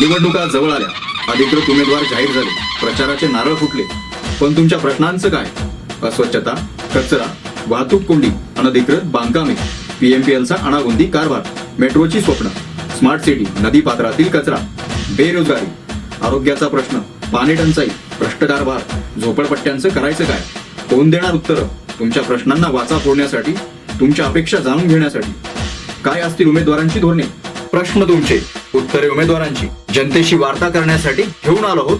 निवडणुका जवळ आल्या, अधिकृत उमेदवार जाहीर झाले, प्रचाराचे नारळ फुटले, पण तुमच्या प्रश्नांचं काय? अस्वच्छता, कचरा, वाहतूक कोंडी, अनधिकृत बांधकामे, पीएमपीएलचा अनागोंदी कारभार, मेट्रोची स्वप्न, स्मार्ट सिटी, नदी पात्रातील कचरा, बेरोजगारी, आरोग्याचा प्रश्न, पाणी टंचाई, भ्रष्ट कारभार, झोपडपट्ट्यांचं करायचं काय? कोण देणार उत्तरं? तुमच्या प्रश्नांना वाचा फोडण्यासाठी, तुमच्या अपेक्षा जाणून घेण्यासाठी काय असतील उमेदवारांची धोरणे? प्रश्न तुमचे, उत्तरे उमेदवारांची, जनतेशी वार्ता करण्यासाठी घेऊन आलो आहोत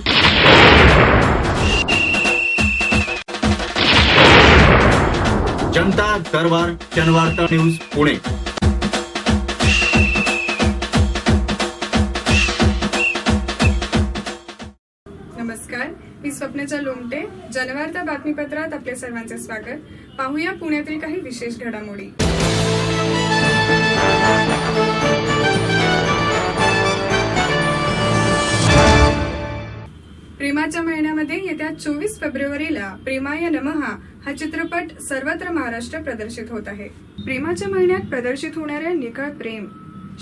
जनता दरबार जनवार्ता न्यूज पुणे. नमस्कार, मी स्वप्नजा लोमटे. जनवार्ता बातमीपत्रात आपले सर्वांचे स्वागत. पाहूया पुण्यातील काही विशेष घडामोडी. प्रेमाच्या महिन्यामध्ये येत्या 24 फेब्रुवारीला प्रेमाय नमः हा चित्रपट सर्वत्र महाराष्ट्र प्रदर्शित होत आहे. प्रेमाच्या महिन्यात प्रदर्शित होणाऱ्या निखळ प्रेम,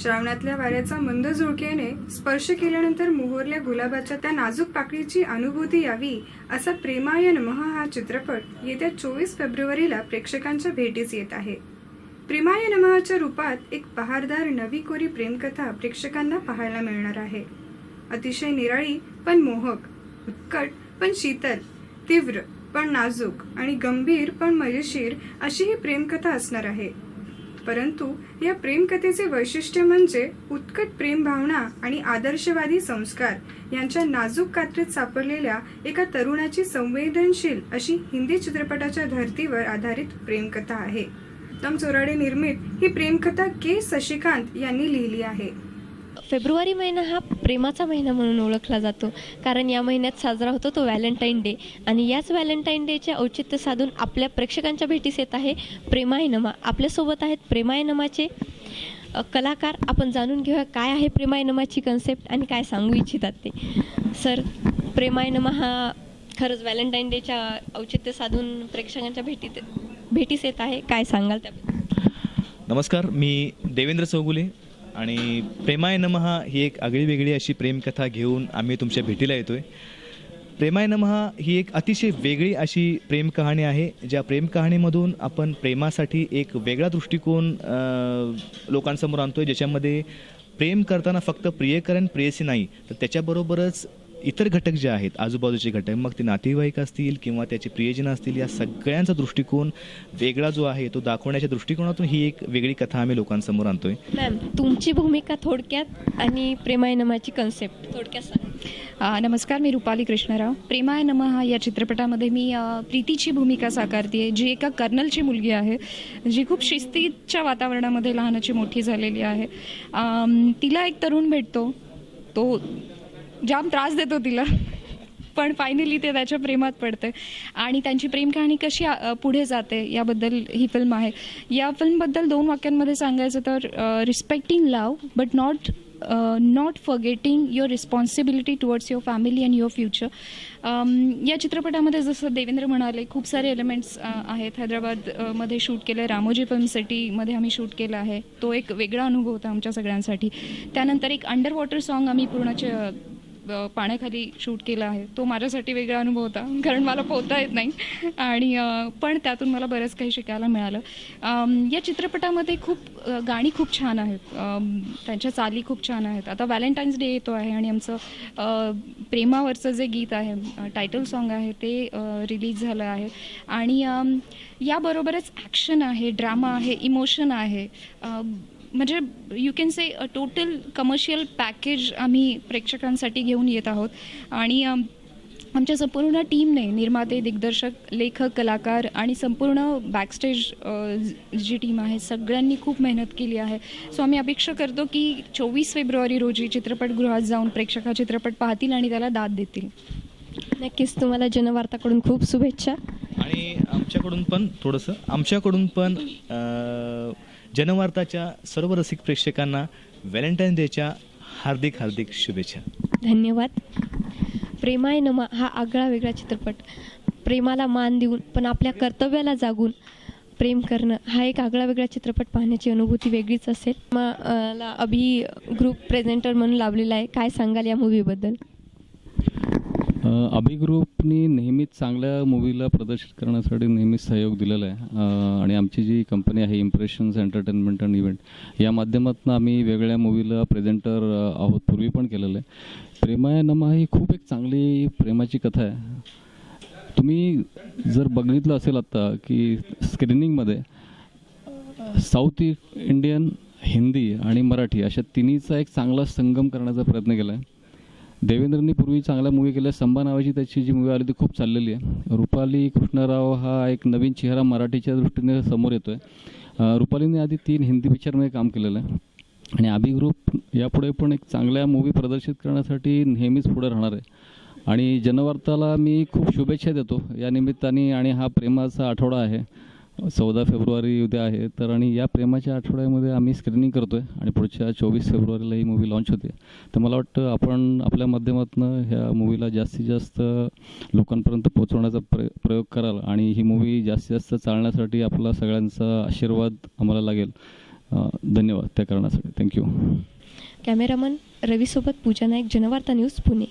श्रावणातल्या वाऱ्याचा मंद झुळकेने स्पर्श केल्यानंतर मोहरल्या गुलाबाच्या त्या नाजूक पाकळीची अनुभूती यावी असा प्रेमाय नमः हा चित्रपट येत्या 24 फेब्रुवारीला प्रेक्षकांच्या भेटीस येत आहे. प्रेमाय नमःच्या रूपात एक बहारदार नवी कोरी प्रेमकथा प्रेक्षकांना पाहायला मिळणार आहे. अतिशय निराळी पण मोहक, उत्कट पण शीतल, तीव्र पण नाजूक आणि गंभीर पण मजेशीर अशी ही प्रेमकथा असणार आहे. परंतु या प्रेमकथेचे वैशिष्ट्य म्हणजे उत्कट प्रेम भावना आणि आदर्शवादी संस्कार यांच्या नाजूक कात्रीत सापडलेल्या एका तरुणाची संवेदनशील अशी हिंदी चित्रपटाच्या धर्तीवर आधारित प्रेमकथा आहे. उत्तम चोराडे निर्मित ही प्रेमकथा के शशिकांत यांनी लिहिली आहे. फेब्रुवारी महिना हा प्रेमाचा महिना म्हणून ओळखला जातो, कारण या महिन्यात साजरा होतो तो व्हॅलेंटाईन डे. आणि याच व्हॅलेंटाईन डेचे औचित्य साधून आपल्या प्रेक्षकांच्या भेटीस येत आहे प्रेमाय नमः. आपल्यासोबत आहेत प्रेमाय नमःचे कलाकार. आपण जाणून घेऊया काय आहे प्रेमाय नमःची कन्सेप्ट आणि काय सांगू इच्छितात ते. सर, प्रेमाय नमः हा खरंच व्हॅलेंटाईन डेच्या औचित्य साधून प्रेक्षकांच्या भेटीस येत आहे, काय सांगाल त्याबद्दल? नमस्कार, मी देवेंद्र चौगुले आणि प्रेमाय नमः ही एक आगळीवेगळी अशी प्रेमकथा घेऊन आम्ही तुमच्या भेटीला येतो आहे. प्रेमाय नमः ही एक अतिशय वेगळी अशी प्रेमकहाणी आहे, ज्या प्रेमकहाणीमधून आपण प्रेमासाठी एक वेगळा दृष्टिकोन लोकांसमोर आणतो आहे, ज्याच्यामध्ये प्रेम करताना फक्त प्रियकरण प्रेयसी नाही, तर त्याच्याबरोबरच इतर घटक जे आहेत, आजूबाजूचे घटक, मग ते नातेवाईक असतील किंवा त्याचे प्रियजन असतील, या सगळ्यांचा दृष्टिकोन वेगळा जो आहे तो दाखवण्याच्या दृष्टिकोनातून ही एक वेगळी कथा आम्ही लोकांसमोर आणतोय. मॅम, तुमची भूमिका थोडक्यात आणि प्रेमाय नमःची कन्सेप्ट थोडक्यात सांगा. नमस्कार, मी रुपाली कृष्णराव. प्रेमाय नमः या चित्रपटामध्ये मी प्रीतीची भूमिका साकारते, जी एका कर्नलची मुलगी आहे, जी खूप शिस्तीच्या वातावरणामध्ये लहानाची मोठी झालेली आहे. तिला एक तरुण भेटतो, तो जाम त्रास देतो तिला, पण फायनली ते त्याच्या प्रेमात पडते आणि त्यांची प्रेम कहाणी कशी पुढे जाते याबद्दल ही फिल्म आहे. या फिल्मबद्दल 2 वाक्यांमध्ये सांगायचं तर respecting love but not forgetting your responsibility towards your family and your future. या चित्रपटामध्ये जसं देवेंद्र म्हणाले, खूप सारे एलिमेंट्स आहेत. हैदराबादमध्ये शूट केलं आहे, रामोजी फिल्म सिटीमध्ये आम्ही शूट केलं आहे. तो एक वेगळा अनुभव होता आमच्या सगळ्यांसाठी. त्यानंतर एक अंडर वॉटर सॉन्ग आम्ही पूर्णचे पाण्याखाली शूट केला आहे. तो माझ्यासाठी वेगळा अनुभव होता, कारण मला पोहता येत नाही आणि पण त्यातून मला बरंच काही शिकायला मिळालं. या चित्रपटामध्ये गाणी खूप छान आहेत, त्यांच्या चाली खूप छान आहेत. आता व्हॅलेंटाईन्स डे येतो आहे आणि आमचं प्रेमावरचं जे गीत आहे, टायटल सॉन्ग आहे, ते रिलीज झालं आहे. आणि याबरोबरच ॲक्शन आहे, ड्रामा आहे, इमोशन आहे. म्हणजे you can say total commercial package आम्ही प्रेक्षकांसाठी घेऊन येत आहोत. आणि आमच्या संपूर्ण टीमने, निर्माते, दिग्दर्शक, लेखक, कलाकार आणि संपूर्ण बॅकस्टेज जी टीम आहे, सगळ्यांनी खूप मेहनत केली आहे. सो आम्ही अपेक्षा करतो की 24 फेब्रुवारी रोजी चित्रपटगृहात जाऊन प्रेक्षक हा चित्रपट पाहतील आणि त्याला दाद देतील. नक्कीच तुम्हाला जनवार्ताकडून खूप शुभेच्छा. आणि आमच्याकडून पण जनवार्ताच्या सर्व रसिक प्रेक्षकांना व्हॅलेंटाईन डेच्या हार्दिक हार्दिक शुभेच्छा. धन्यवाद. प्रेमाय नमः हा आगळा वेगळा चित्रपट प्रेमाला मान देऊन पण आपल्या कर्तव्याला जागून प्रेम करणं हा एक आगळा वेगळा चित्रपट पाहण्याची अनुभूती वेगळीच असेल. मला अभि ग्रुप प्रेझेंटर म्हणून लावलेला आहे. काय सांगाल या मूवीबद्दल? अभि ग्रुपनी नेहमीच चांगल्या मूवीला प्रदर्शित करण्यासाठी नेहमीच सहयोग दिलेला आहे आणि आमची जी कंपनी आहे इम्प्रेशन्स एंटरटेनमेंट अँड इव्हेंट या माध्यमातून आम्ही वेगळ्या मूवीला प्रेझेंटर आहोत, पूर्वी पण केलेलं आहे. प्रेमाय नमः ही खूप एक चांगली प्रेमाची कथा आहे. तुम्ही जर बघितलं असेल आत्ता की स्क्रीनिंगमध्ये साऊथ इंडियन, हिंदी आणि मराठी अशा तिन्हीचा एक चांगला संगम करण्याचा प्रयत्न केला आहे. देवेंद्रनी पूर्वी चांगल्या मूवी केल्या. संभा नावाची त्याची जी मूवी आली ती खूप चाललेली आहे. रुपाली कृष्णराव हा एक नवीन चेहरा मराठीच्या दृष्टीने समोर येतो आहे. रुपालीने आधी 3 हिंदी पिक्चरमध्ये काम केलेलं आहे आणि अभि ग्रुप यापुढे पण एक चांगल्या मूवी प्रदर्शित करण्यासाठी नेहमीच पुढे राहणार आहे. आणि जनवार्ताला मी खूप शुभेच्छा देतो या निमित्ताने. आणि हा प्रेमाचा आठवडा आहे, 14 फेब्रुवारी उद्या आहे तर, आणि या प्रेमाच्या आठवड्यामध्ये आम्ही स्क्रीनिंग करतो आहे आणि पुढच्या 24 फेब्रुवारीला ही मूवी लॉन्च होते. तर मला वाटतं आपण आपल्या माध्यमातून ह्या मूवीला जास्तीत जास्त लोकांपर्यंत पोहोचवण्याचा प्रयोग कराल आणि ही मूवी जास्तीत जास्त चालण्यासाठी आपला सगळ्यांचा आशीर्वाद आम्हाला लागेल. धन्यवाद त्या कारणासाठी. थँक्यू. कॅमेरामन रवीसोबत पूजा नाईक, जनवार्ता न्यूज, पुणे.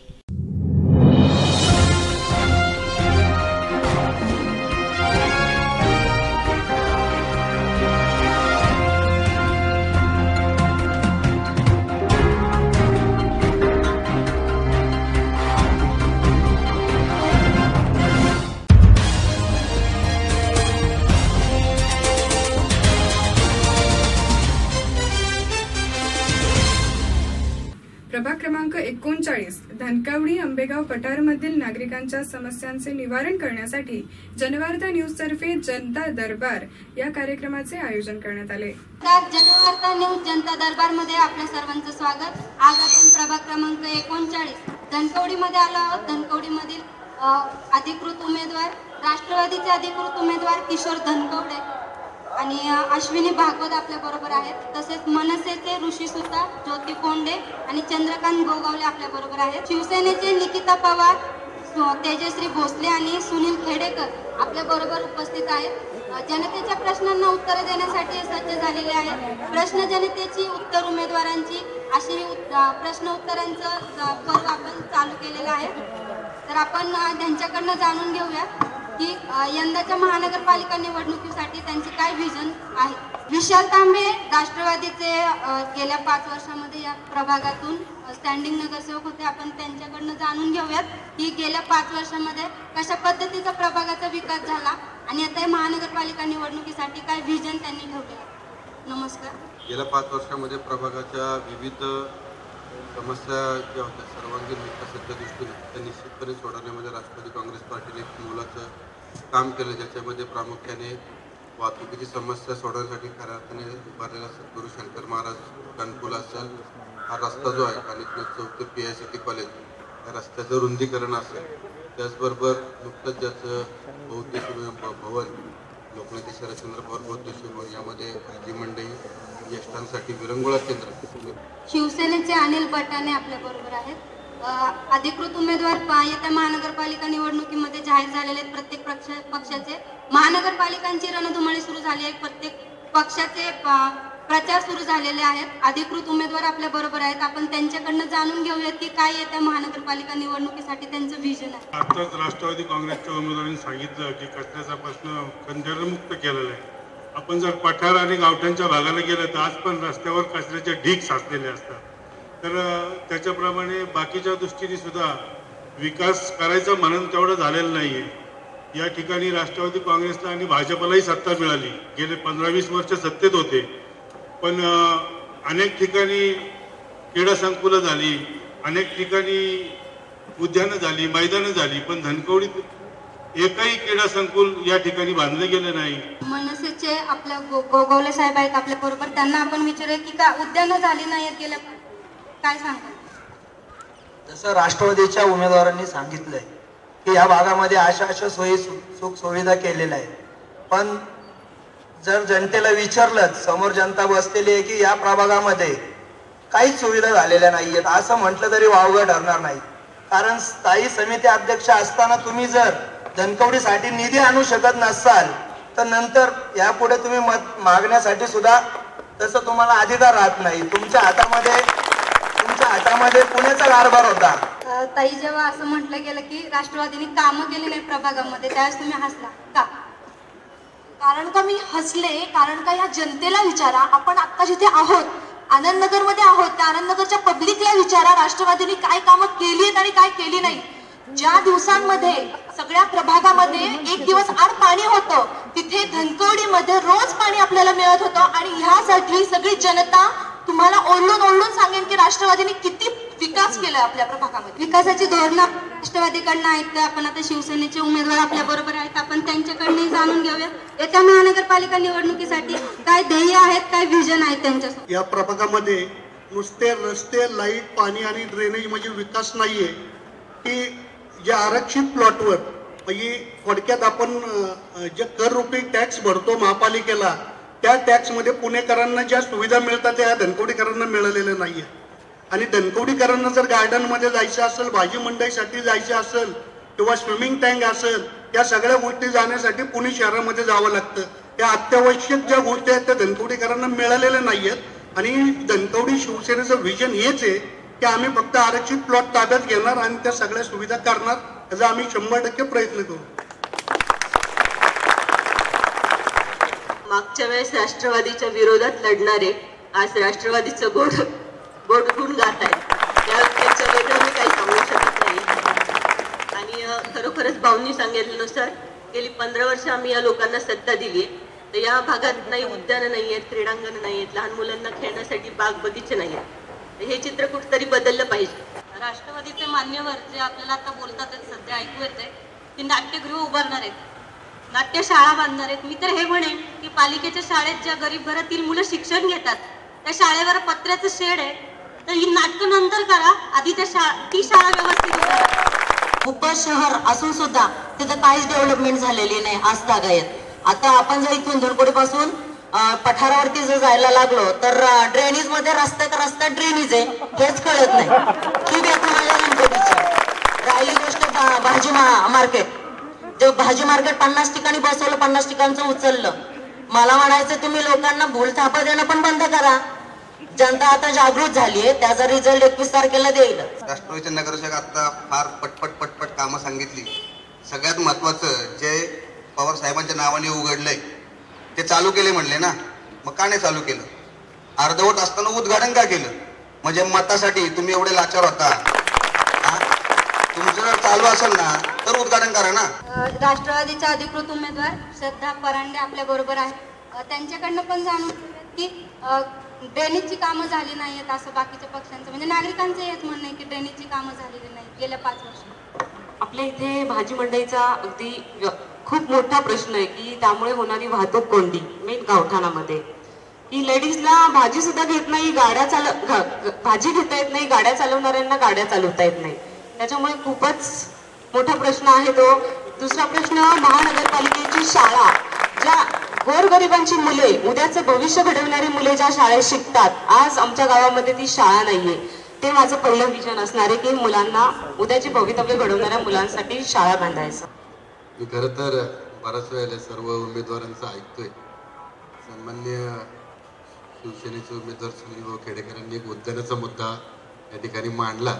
प्रभाग क्रमांक 39 धनकवडी आंबेगाव पठारमधील नागरिकांच्या समस्यांचे निवारण करण्यासाठी जनवार्ता न्यूज तर्फे जनता दरबार या कार्यक्रमाचे आयोजन करण्यात आले. जनवार्ता न्यूज जनता दरबार मध्ये आपल्या सर्वांचं स्वागत. आज आपण प्रभाग क्रमांक 39 धनकवडी मध्ये आलो आहोत. धनकवडी मधील अधिकृत उमेदवार, राष्ट्रवादीचे अधिकृत उमेदवार किशोर धनकवडे आणि अश्विनी भागवत आपल्या बरोबर आहेत. तसेच मनसेचे ऋषी सुता, ज्योती कोंडे आणि चंद्रकांत गोगावले आपल्या बरोबर आहेत. शिवसेनेचे निकिता पवार, तेजश्री भोसले आणि सुनील खेडेकर आपल्या बरोबर उपस्थित आहेत. जनतेच्या प्रश्नांना उत्तरे देण्यासाठी सज्ज झालेले आहेत. प्रश्न जनतेची, उत्तर उमेदवारांची अशी प्रश्न उत्तरांचं पर्व आपण चालू केलेलं आहे. तर आपण त्यांच्याकडनं जाणून घेऊया की यंदाच्या महानगरपालिका निवडणुकीसाठी त्यांचे काय व्हिजन आहे. विशाल तांबे राष्ट्रवादीचे गेल्या 5 वर्षामध्ये या प्रभागातून स्टँडिंग नगरसेवक होते. आपण त्यांच्याकडनं जाणून घेऊयात की गेल्या 5 वर्षामध्ये कशा पद्धतीचा प्रभागाचा विकास झाला आणि आता महानगरपालिका निवडणुकीसाठी काय व्हिजन त्यांनी ठेवले. नमस्कार. गेल्या 5 वर्षामध्ये प्रभागाच्या विविध समस्या ज्या होत्या सर्वांगीण विकासाच्या दृष्टीने त्या निश्चितपणे सोडवण्यामध्ये राष्ट्रवादी काँग्रेस पार्टीने एक मोलाचं काम केलं, ज्याच्यामध्ये प्रामुख्याने वाहतुकीची समस्या सोडवण्यासाठी खऱ्या अर्थाने उभारलेला सद्गुरू शंकर महाराज गणपूल असेल, हा रस्ता जो आहे कानिकनाथ चौक ते PICT कॉलेज या रस्त्याचं रुंदीकरण असेल, त्याचबरोबर नुकतंच ज्याचं बहुउद्देशीय भवन लोकनेते शरदचंद्र पवार बहुउद्देशीय भवन यामध्ये भाजी मंडई, ज्येष्ठांसाठी विरंगुळा केंद्र. शिवसेनेचे अनिल बटाने आपल्या बरोबर आहेत. अधिकृत उमेदवार येत्या महानगरपालिका निवडणुकीमध्ये जाहीर झालेले आहेत. प्रत्येक पक्षाचे महानगरपालिकांची रणधुमाळी सुरू झाली आहे. प्रत्येक पक्षाचे प्रचार सुरू झालेले आहेत. अधिकृत उमेदवार आपल्या बरोबर आहेत. आपण त्यांच्याकडनं जाणून घेऊयात की काय येत्या महानगरपालिका निवडणुकीसाठी त्यांचं व्हिजन आहे. आताच राष्ट्रवादी काँग्रेसच्या उमेदवारांनी सांगितलं की कचऱ्याचा प्रश्न कंटेनरमुक्त केलेला आहे. आपण जर पठार आणि गावठ्यांच्या भागाला गेलं तर आज पण रस्त्यावर कचऱ्याचे ढीग साचलेले असतात. तर त्याच्याप्रमाणे बाकीच्या दृष्टीने सुद्धा विकास करायचं म्हणून तेवढं झालेलं नाही आहे. या ठिकाणी राष्ट्रवादी काँग्रेसला आणि भाजपलाही सत्ता मिळाली. गेले 15-20 वर्ष सत्तेत होते, पण अनेक ठिकाणी क्रीडा संकुलं झाली, अनेक ठिकाणी उद्यानं झाली, मैदानं झाली, पण धनकवडीत एकही क्रीडा संकुल या ठिकाणी बांधले गेले नाही. मनसेचे आपल्या गोगावले साहेब आहेत आपल्या बरोबर. त्यांना आपण विचारूया की का उद्यानं झाली नाहीत गेल्या, काय सांगतात. जसं राष्ट्रवादीच्या उमेदवारांनी सांगितलंय की या भागामध्ये अशा सोयी सुख सुविधा केलेल्या आहेत, पण जर जनतेला विचारलं, समोर जनता बसलेली आहे की या प्रभागामध्ये काहीच सुविधा झालेल्या नाहीयेत असं म्हटलं तरी वावगं ठरणार नाही. कारण स्थायी समिती अध्यक्ष असताना तुम्ही जर धनकवडीसाठी निधी आणू शकत नसाल तर नंतर यापुढे तुम्ही मत मागण्यासाठी सुद्धा तसं तुम्हाला अधिकार राहत नाही. तुमच्या हातामध्ये पुण्याचा कारभार होता. ताई, जेव्हा असं म्हटलं गेलं की राष्ट्रवादीने कामं केली नाही प्रभागामध्ये, त्यावेळेस तुम्ही हसला का? कारण का मी हसले, कारण का या जनतेला विचारा, आपण आता जिथे आहोत आनंदनगरमध्ये आहोत, त्या आनंदनगरच्या पब्लिकला विचारा राष्ट्रवादीने काय कामं केली आहेत आणि काय केली नाही. ज्या दिवसांमध्ये सगळ्या प्रभागामध्ये एक दिवस आड पाणी होतं, तिथे धनकवडीमध्ये रोज पाणी आपल्याला मिळत होतं. आणि ह्यासाठी सगळी जनता तुम्हाला ओरडून ओरडून सांगेन की राष्ट्रवादीने किती विकास केलाय आपल्या प्रभागामध्ये. विकासाची धोरणं राष्ट्रवादीकडनं ऐकतोय आपण. आता शिवसेनेचे उमेदवार आपल्या बरोबर आहेत, आपण त्यांच्याकडनंही जाणून घेऊया येत्या महानगरपालिका निवडणुकीसाठी काय ध्येय आहेत, काय विजन आहेत त्यांच्यासमोर. या प्रभागामध्ये नुसते रस्ते, लाईट, पाणी आणि ड्रेनेज म्हणजे विकास नाहीये की ज्या आरक्षित प्लॉटवर म्हणजे थोडक्यात आपण जे कर रुपी टॅक्स भरतो महापालिकेला, त्या टॅक्समध्ये पुणेकरांना ज्या सुविधा मिळतात त्या धनकवडीकरांना मिळालेल्या नाहीये. आणि धनकवडीकरांना जर गार्डनमध्ये जायचं असेल, भाजी मंडईसाठी जायचं असेल किंवा स्विमिंग टँक असेल, या सगळ्या गोष्टी जाण्यासाठी पुणे शहरामध्ये जावं लागतं. त्या अत्यावश्यक ज्या गोष्टी आहेत त्या धनकवडीकरांना मिळालेल्या नाहीयेत. आणि धनकवडी शिवसेनेचं व्हिजन हेच आहे की आम्ही फक्त आरक्षित प्लॉट ताब्यात घेणार आणि त्या सगळ्या सुविधा करणार. याचा आम्ही 100% प्रयत्न करू. मागच्या वेळेस राष्ट्रवादीच्या विरोधात लढणारे आज राष्ट्रवादीचं गोड गुण गात आहे. त्यापेक्षा वेगळं मी काही सांगू शकत नाही. आणि खरोखरच भाऊंनी सांगितल्यानुसार गेली 15 वर्ष आम्ही या लोकांना सत्ता दिली आहे. तर या भागात नाही उद्यानं नाही आहेत, क्रीडांगण नाही आहेत, लहान मुलांना खेळण्यासाठी बाग बगीचे नाही आहेत. हे चित्र कुठेतरी बदललं पाहिजे. राष्ट्रवादीचे मान्यवर जे आपल्याला आता बोलतात सध्या ऐकू येते की नाट्यगृह उभारणार आहेत, नाट्यशाळा बांधणार आहेत. मी तर हे म्हणेन की पालिकेच्या शाळेत ज्या गरीब घरातील मुलं शिक्षण घेतात त्या शाळेवर पत्र्याचं शेड आहे, तर ही नाटकं नंतर करा, आधी ती शाळा व्यवस्थित उभारा. उपशहर असून सुद्धा तिथं काहीच डेव्हलपमेंट झालेली नाही आज तागायत. आता आपण जर इथून धनकवडी पासून पठारावरती जर जायला लागलो तर ड्रेनेज मध्ये रस्ता ड्रेनेज आहे हेच कळत नाही. ही व्यथा माझ्या धनकवडीची. राहिली गोष्ट भाजी मार्केट, ते भाजी मार्केट 50 ठिकाणी बसवलं, 50 ठिकाणचं उचललं. मला म्हणायचं तुम्ही लोकांना भूल थापा देणं पण बंद करा. जनता आता जागृत झालीये, त्याचा रिझल्ट 21 तारखेला देईल. राष्ट्रवादीचे नगरसेवक आता फार पटपट कामं सांगितली. सगळ्यात महत्वाचं जे पवार साहेबांच्या नावाने उघडलंय ते चालू केले म्हणले ना, मग का नाही चालू केलं? अर्धवट असताना उद्घाटन का केलं? म्हणजे मतासाठी तुम्ही एवढे लाचार होता. तुमचं जर चालू असेल ना तर उद्घाटन करा ना. राष्ट्रवादीच्या अधिकृत उमेदवार श्रद्धा परांडे आपल्या बरोबर आहेत, त्यांच्याकडनं पण जाणून की ड्रेनेजची कामं झाली नाही आहेत असं बाकीच्या पक्षांचं, म्हणजे नागरिकांचं हेच म्हणणं आहे की ड्रेनेजची कामं झालेली नाही गेल्या 5 वर्षात. आपल्या इथे भाजी मंडईचा अगदी खूप मोठा प्रश्न आहे की त्यामुळे होणारी वाहतूक कोंडी मेन गावठाणामध्ये, की लेडीजला भाजी सुद्धा घेत नाही, भाजी घेता येत नाही, गाड्या चालवणाऱ्यांना गाड्या चालवता येत नाही. त्याच्यामुळे खूपच मोठा प्रश्न आहे तो. दुसरा प्रश्न, महानगरपालिकेची शाळा, ज्या गोरगरिबांची मुले, उद्याचं भविष्य घडवणारी मुले ज्या शाळेत शिकतात, आज आमच्या गावामध्ये ती शाळा नाहीये. ते माझं पहिलं विजन असणार आहे की मुलांना, उद्याचे भवितव्य घडवणाऱ्या मुलांसाठी शाळा बांधायचं. मी खरं तर बऱ्याच वेळेला सर्व उमेदवारांचं ऐकतोय. सन्माननीय शिवसेनेचे उमेदवार सुनीलभाऊ खेडेकरांनी एक उद्यानाचा मुद्दा या ठिकाणी मांडला.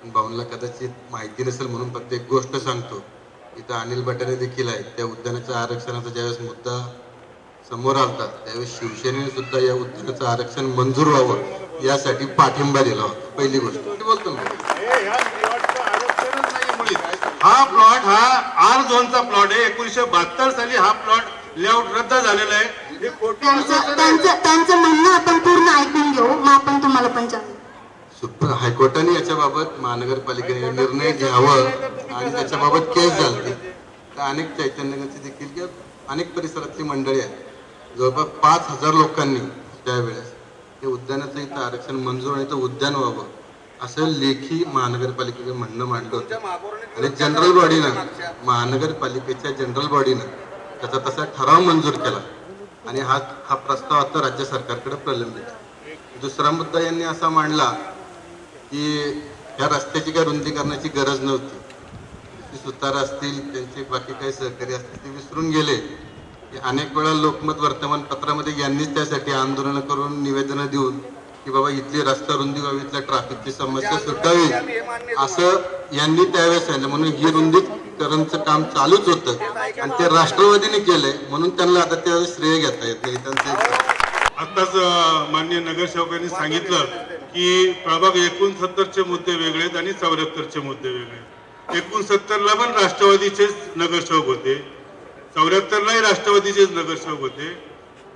भाऊंना कदाचित माहिती नसेल म्हणून फक्त एक गोष्ट सांगतो. इथं अनिल भटाने देखील आहे. त्या उद्यानाच्या आरक्षणाचा ज्यावेळेस मुद्दा समोर आलता त्यावेळेस शिवसेनेने सुद्धा या उद्यानाचं आरक्षण मंजूर व्हावं यासाठी पाठिंबा दिला होता. पहिली गोष्ट बोलतो ना, हा प्लॉट हा आर झोनचा प्लॉट आहे. 1972 साली हा प्लॉट लेआउट रद्द झालेला आहे. त्यांचं म्हणणं आपण पूर्ण ऐकून घेऊ, मग आपण तुम्हाला पण हायकोर्टाने याच्याबाबत महानगरपालिकेने निर्णय घ्यावं आणि त्याच्याबाबत केस झाली. तर अनेक चैतन्यगरची देखील किंवा अनेक परिसरातली मंडळी आहेत, जवळपास 5000 लोकांनी त्यावेळेस हे उद्यानाचं इथं आरक्षण मंजूर आणि इथं उद्यान व्हावं असं लेखी महानगरपालिकेचं म्हणणं मांडलं होतं. आणि जनरल बॉडीनं, महानगरपालिकेच्या जनरल बॉडीनं त्याचा तसा ठराव मंजूर केला आणि हा प्रस्ताव आता राज्य सरकारकडे प्रलंबित. दुसरा मुद्दा यांनी असा मांडला की या रस्त्याची काय रुंदीकरणाची गरज नव्हती. सुतार असतील, त्यांचे बाकी काही सहकारी असतील ते विसरून गेले की अनेक वेळा लोकमत वर्तमानपत्रामध्ये यांनीच त्यासाठी आंदोलनं करून निवेदनं देऊन की बाबा इथली रस्ता रुंदी व्हावी, इथल्या ट्रॅफिकची समस्या सुटावी असं यांनी त्यावेळेस सांगितलं. म्हणून ही रुंदीकरणचं काम चालूच होतं आणि ते राष्ट्रवादीने केलंय, म्हणून त्यांना आता ते श्रेय घेता येत नाही. त्यांचे आताच माननीय नगरसेवकांनी सांगितलं की प्रभाग 69चे मुद्दे वेगळे आहेत आणि 74चे मुद्दे वेगळे आहेत. 69ला पण राष्ट्रवादीचेच नगरसेवक होते, 74लाही राष्ट्रवादीचेच नगरसेवक होते.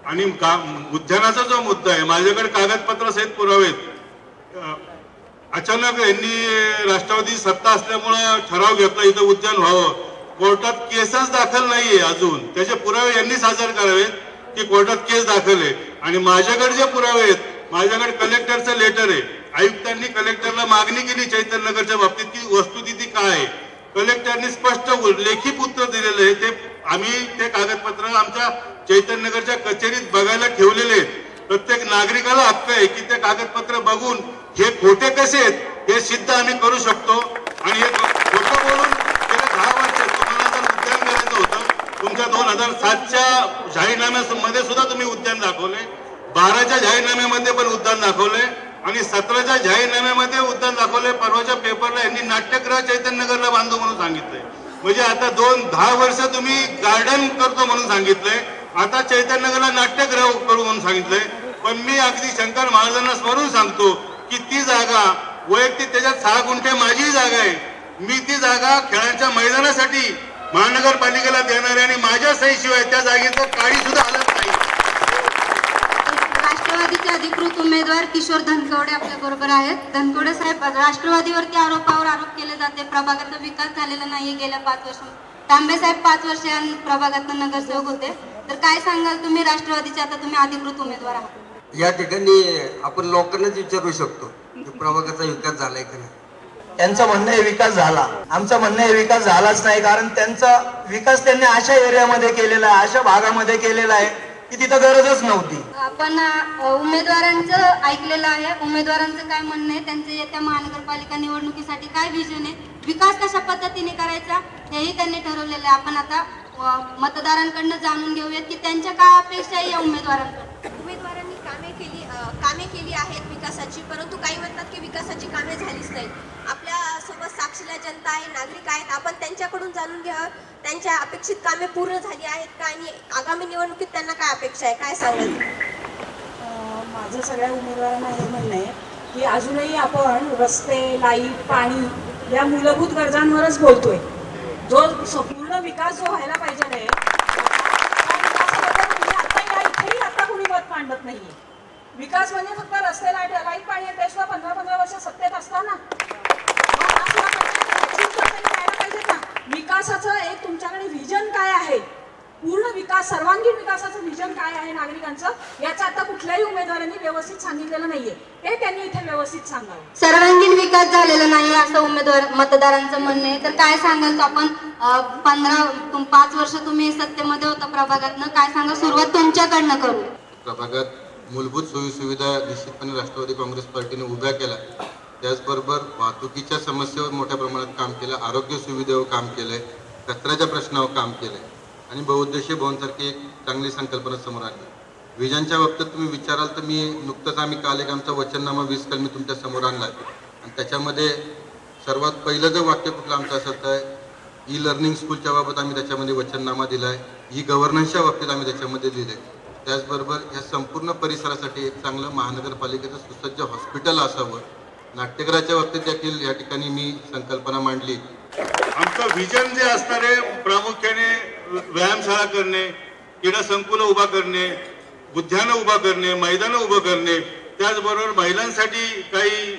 आणि उद्यानाचा जो मुद्दा आहे, माझ्याकडे कागदपत्र सहित पुरावे आहेत. अचानक यांनी राष्ट्रवादी सत्ता असल्यामुळं ठराव घेतला इथं उद्यान व्हावं. कोर्टात केसच दाखल नाहीये अजून, त्याचे पुरावे यांनी सादर करावेत की कोर्टात केस दाखल आहे. आणि माझ्याकडे जे पुरावे आहेत, माझ्याकडे कलेक्टरचं लेटर आहे. आयुक्तांनी कलेक्टरला मागणी केली चैतन्यनगरच्या बाबतीत की वस्तुस्थिती काय आहे. कलेक्टरनी स्पष्ट लेखी उत्तर दिलेलं आहे. ते आम्ही ते कागदपत्र आमच्या चैतन्यनगरच्या कचेरीत बघायला ठेवलेले आहेत. प्रत्येक नागरिकाला हक्क आहे की ते कागदपत्र बघून हे खोटे कसे आहेत हे सिद्ध आम्ही करू शकतो. आणि हे खोटं बोलून गेल्या 10 वर्ष तुम्हाला जर उद्यान करायचं होतं, तुमच्या 2007च्या जाहीरनाम्यामध्ये सुद्धा तुम्ही उद्यान दाखवले, 12च्या जाहीरनाम्यामध्ये पण उद्यान दाखवले आणि 17च्या जाहीरनाम्यामध्ये उद्यान दाखवले. परवाच्या पेपरला यांनी नाट्यगृह चैतन्यनगरला बांधू म्हणून सांगितलंय. म्हणजे आता 10 वर्ष तुम्ही गार्डन करतो म्हणून सांगितलंय, आता चैतन्यनगरला नाट्यगृह करू म्हणून सांगितलंय. पण मी अगदी शंकर महाराजांना स्मरून सांगतो की ती जागा वैयक्तिक त्याच्यात 6 गुंठे माझी जागा आहे. मी ती जागा खेळाच्या मैदानासाठी महानगरपालिकेला देणार आहे आणि माझ्या सहीशिवाय त्या जागेचं काळी सुद्धा हलत नाही. राष्ट्रवादीचे अधिकृत उमेदवार किशोर धनकवडे आपल्या बरोबर आहेत. धनकवडे साहेब, राष्ट्रवादीवरती आरोपावर आरोप केले जाते, प्रभागाचा विकास झालेला नाहीये गेल्या 5 वर्ष. तांबे साहेब 5 वर्ष प्रभागात नगरसेवक होते, तर काय सांगाल तुम्ही? राष्ट्रवादीचे आता तुम्ही अधिकृत उमेदवार आहात. या ठिकाणी आपण लोकांनाच विचारू शकतो की प्रभागाचा विकास झालाय का नाही. त्यांचं म्हणणं आहे विकास झाला, आमचं म्हणणं आहे विकास झालाच नाही. कारण त्यांचा विकास त्यांनी अशा एरियामध्ये केलेला आहे, अशा भागामध्ये केलेला आहे की तिथं गरजच नव्हती. आपण उमेदवारांचं ऐकलेलं आहे. उमेदवारांचं काय म्हणणं आहे, त्यांचं येत्या महानगरपालिका निवडणुकीसाठी काय विजन आहे, विकास कशा पद्धतीने करायचा हेही त्यांनी ठरवलेलं आहे. आपण आता मतदारांकडनं जाणून घेऊयात की त्यांच्या काय अपेक्षा आहे या उमेदवारांकडे. उमेदवारांनी कामे केली आहेत विकासाची, परंतु काही म्हणतात की विकासाची कामे झालीच नाहीत. आपल्या सोबत साक्षीला जनता आहे, नागरिक आहेत. आपण त्यांच्याकडून जाणून घ्यावं त्यांच्या अपेक्षित कामे पूर्ण झाली आहेत का आणि आगामी निवडणुकीत त्यांना काय अपेक्षा आहे, काय सांगाल? माझं सगळ्या उमेदवारांना हे म्हणणं आहे की अजूनही आपण रस्ते, लाईट, पाणी या मूलभूत गरजांवरच बोलतोय. जो पूर्ण विकास जो व्हायला पाहिजे नाही, आता कुणी मत मांडत नाहीये. विकास म्हणजे फक्त रस्ते, लाईट, पाणी ते सुद्धा 15-15 वर्ष सत्तेत असताना विकासाचं एक तुमच्याकडे विजन काय आहे, पूर्ण विकास, सर्वांगीण विकासाचं विजन काय आहे नागरिकांचं, याचं आता कुठल्याही उमेदवारांनी व्यवस्थित सांगितलेलं नाहीये. हे त्यांनी इथे व्यवस्थित सांगावं. सर्वांगीण विकास झालेला नाही असं उमेदवार मतदारांचं म्हणणं आहे, तर काय सांगाल? आपण 5 वर्ष तुम्ही सत्तेमध्ये होता प्रभागातनं, काय सांगा? सुरुवात तुमच्याकडनं करू. प्रभागात मूलभूत सोयीसुविधा निश्चितपणे राष्ट्रवादी काँग्रेस पार्टीने उभ्या केल्या. त्याचबरोबर वाहतुकीच्या समस्येवर मोठ्या प्रमाणात काम केलं, आरोग्य सुविधेवर काम केलंय, कचऱ्याच्या प्रश्नावर काम केलंय आणि बहुउद्देशीय भवनसारखी एक चांगली संकल्पना समोर आली. विजनच्या बाबतीत तुम्ही विचाराल तर नुकतंच आम्ही काल एक आमचा वचननामा 20 कलमी तुमच्या समोर आणला आणि त्याच्यामध्ये सर्वात पहिलं जर वाक्य कुठलं आमचं असेल तर ई लर्निंग स्कूलच्या बाबत आम्ही त्याच्यामध्ये वचननामा दिला आहे, ई गव्हर्नन्सच्या बाबतीत आम्ही त्याच्यामध्ये लिहिले. त्याचबरोबर या संपूर्ण परिसरासाठी एक चांगलं महानगरपालिकेचं सुसज्ज हॉस्पिटल असावं. नाट्यगृहाच्या बाबतीत देखील या ठिकाणी मी संकल्पना मांडली. आमचं विजन जे असणार आहे प्रामुख्याने व्यायामशाळा करणे, क्रीडा संकुलं उभा करणे, उद्यानं उभा करणे, मैदानं उभं करणे, त्याचबरोबर महिलांसाठी काही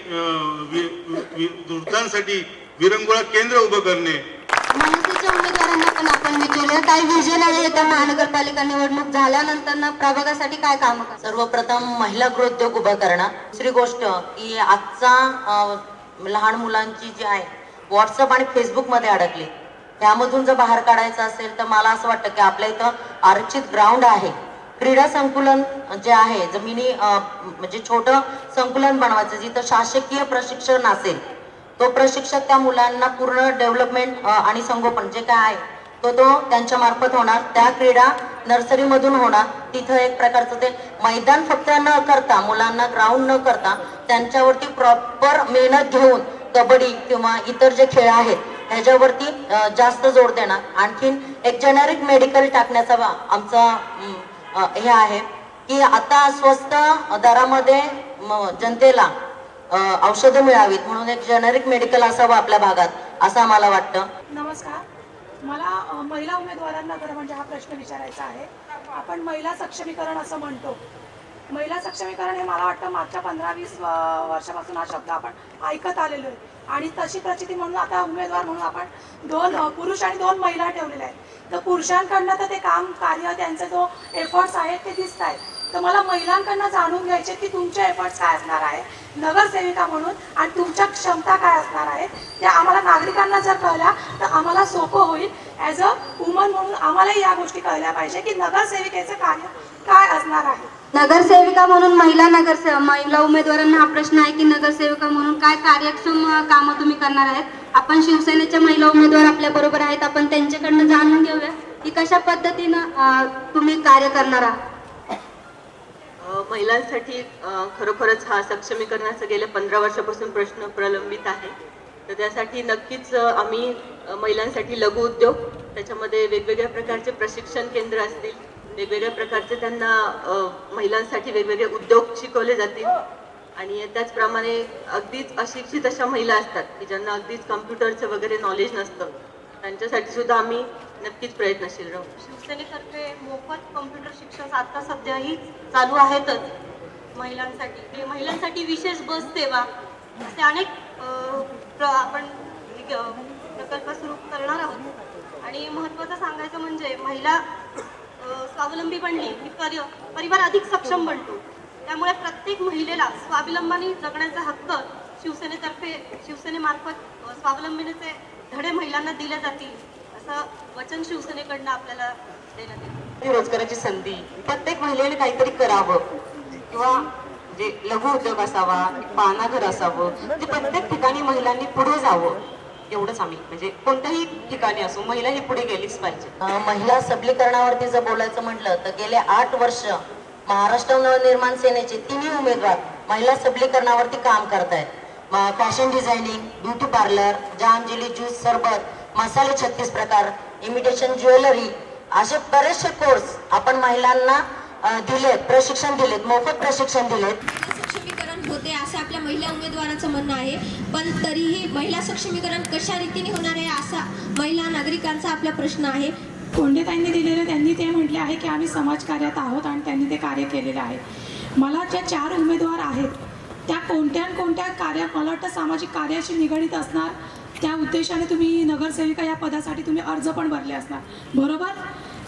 वृद्धांसाठी विरंगुळा केंद्र उभं करणे. मनसेच्या उमेदवारांना पण आपण विचारूया काय विजन आहे येत्या महानगरपालिका निवडणूक झाल्यानंतर प्रभागासाठी काय काम करणार? सर्वप्रथम महिला गृहोद्योग उभा करणं. दुसरी गोष्ट की आजचा लहान मुलांची जी आहे व्हॉट्सअप आणि फेसबुकमध्ये अडकली, त्यामधून जर बाहेर काढायचं असेल तर मला असं वाटतं की आपल्या इथं आरक्षित ग्राउंड आहे, क्रीडा संकुलन जे आहे, जमिनी म्हणजे छोटं संकुलन बनवायचं जिथं शासकीय प्रशिक्षण असेल, तो प्रशिक्षक त्या मुलांना पूर्ण डेव्हलपमेंट आणि संगोपन जे काय आहे तो त्यांच्या मार्फत होणार. त्या क्रीडा नर्सरीमधून होणार. तिथं एक प्रकारचं ते मैदान फक्त न करता, मुलांना ग्राउंड न करता, त्यांच्यावरती प्रॉपर मेहनत घेऊन कबड्डी किंवा इतर जे खेळ आहेत ह्याच्यावरती जास्त जोर देणार. आणखीन एक जेनेरिक मेडिकल टाकण्याचा आमचा हे आहे की आता स्वस्त दरामध्ये जनतेला औषधं मिळावीत म्हणून एक जेनेरिक मेडिकल असावं आपल्या भागात, असं आम्हाला वाटतं. नमस्कार, मला महिला उमेदवारांना खरं म्हणजे हा प्रश्न विचारायचा आहे. आपण महिला सक्षमीकरण असं म्हणतो. महिला सक्षमीकरण हे मला वाटतं मागच्या 15-20 वर्षापासून हा शब्द आपण ऐकत आलेलो आहे आणि तशी प्रचिती म्हणून आता उमेदवार म्हणून आपण 2 पुरुष आणि 2 महिला ठेवलेल्या आहेत. तर पुरुषांकडनं तर ते काम कार्य त्यांचे जो एफर्ट्स आहेत ते दिसत आहेत. तर मला महिलांकडनं जाणून घ्यायचे की तुमचे एफर्ट्स काय असणार आहे नगरसेविका म्हणून आणि तुमच्या क्षमता काय असणार आहेत त्या आम्हाला नागरिकांना जर कळल्या तर आम्हाला सोपं होईल. ॲज अ वुमन म्हणून आम्हालाही या गोष्टी कळल्या पाहिजे की नगरसेविकेचं कार्य काय असणार आहे. नगरसेविका म्हणून महिला उमेदवारांना हा प्रश्न आहे की नगरसेविका म्हणून काय कार्यक्षम कामं तुम्ही करणार आहेत. आपण शिवसेनेच्या महिला उमेदवार आपल्या बरोबर आहेत, आपण त्यांच्याकडनं जाणून घेऊया की कशा पद्धतीनं तुम्ही कार्य करणार आहात. महिलांसाठी खरोखरच हा सक्षमीकरणाचा गेल्या 15 वर्षापासून प्रश्न प्रलंबित आहे. तर त्यासाठी नक्कीच आम्ही महिलांसाठी लघु उद्योग, त्याच्यामध्ये वेगवेगळ्या प्रकारचे प्रशिक्षण केंद्र असतील, वेगवेगळ्या प्रकारचे त्यांना महिलांसाठी वेगवेगळे उद्योग शिकवले जातील आणि त्याचप्रमाणे अगदीच अशिक्षित अशा महिला असतात की ज्यांना अगदीच कम्प्युटरचं वगैरे नॉलेज नसतं, त्यांच्यासाठी सुद्धा आम्ही नक्कीच प्रयत्नशील राहू. शिवसेनेतर्फे मोफत कॉम्प्युटर शिक्षण आता सध्याही चालू आहेतच महिलांसाठी विशेष बस सेवा असे अनेक आपण प्रकल्प सुरू करणार आहोत. आणि महत्त्वाचं सांगायचं म्हणजे महिला स्वावलंबी बनली की परिवार अधिक सक्षम बनतो. त्यामुळे प्रत्येक महिलेला स्वावलंबी जगण्याचा हक्क शिवसेनेमार्फत स्वावलंबीचे धडे महिलांना दिले जातील असं वचन शिवसेनेकडनं आपल्याला देण्यात येतं. रोजगाराची संधी प्रत्येक महिलेने काहीतरी करावं किंवा जे लघु उद्योग असावा, पाळणाघर असावं, म्हणजे प्रत्येक ठिकाणी महिलांनी पुढे जावं एवढंच आम्ही म्हणजे कोणत्याही ठिकाणी असो महिला ही पुढे गेलीच पाहिजे. महिला सबलीकरणावरती जर बोलायचं म्हटलं तर गेले 8 वर्ष महाराष्ट्र नवनिर्माण सेनेचे 3 उमेदवार महिला सबलीकरणावरती काम करतायत. Fashion designing, beauty parlour, jam jelly juice सरबत, मसाले 36 प्रकार, इमिटेशन ज्वेलरी असे बरेचसे कोर्स आपण महिलांना दिलेत, प्रशिक्षण दिलेत, मोफत प्रशिक्षण दिलेत. सक्षमीकरण होते असं आपल्या महिला उमेदवाराचं म्हणणं आहे, पण तरीही महिला सक्षमीकरण कशा रीतीने होणार आहे असा महिला नागरिकांचा आपला प्रश्न आहे. कोंडेताईंनी दिलेलं त्यांनी ते म्हटले आहे की आम्ही समाजकार्यात आहोत आणि त्यांनी ते कार्य केलेलं आहे. मला ज्या 4 उमेदवार आहेत त्या कोणत्या कार्य मला वाटतं सामाजिक कार्याशी निगडीत असणार. त्या उद्देशाने तुम्ही नगरसेविका या पदासाठी तुम्ही अर्ज पण भरले असणार बरोबर.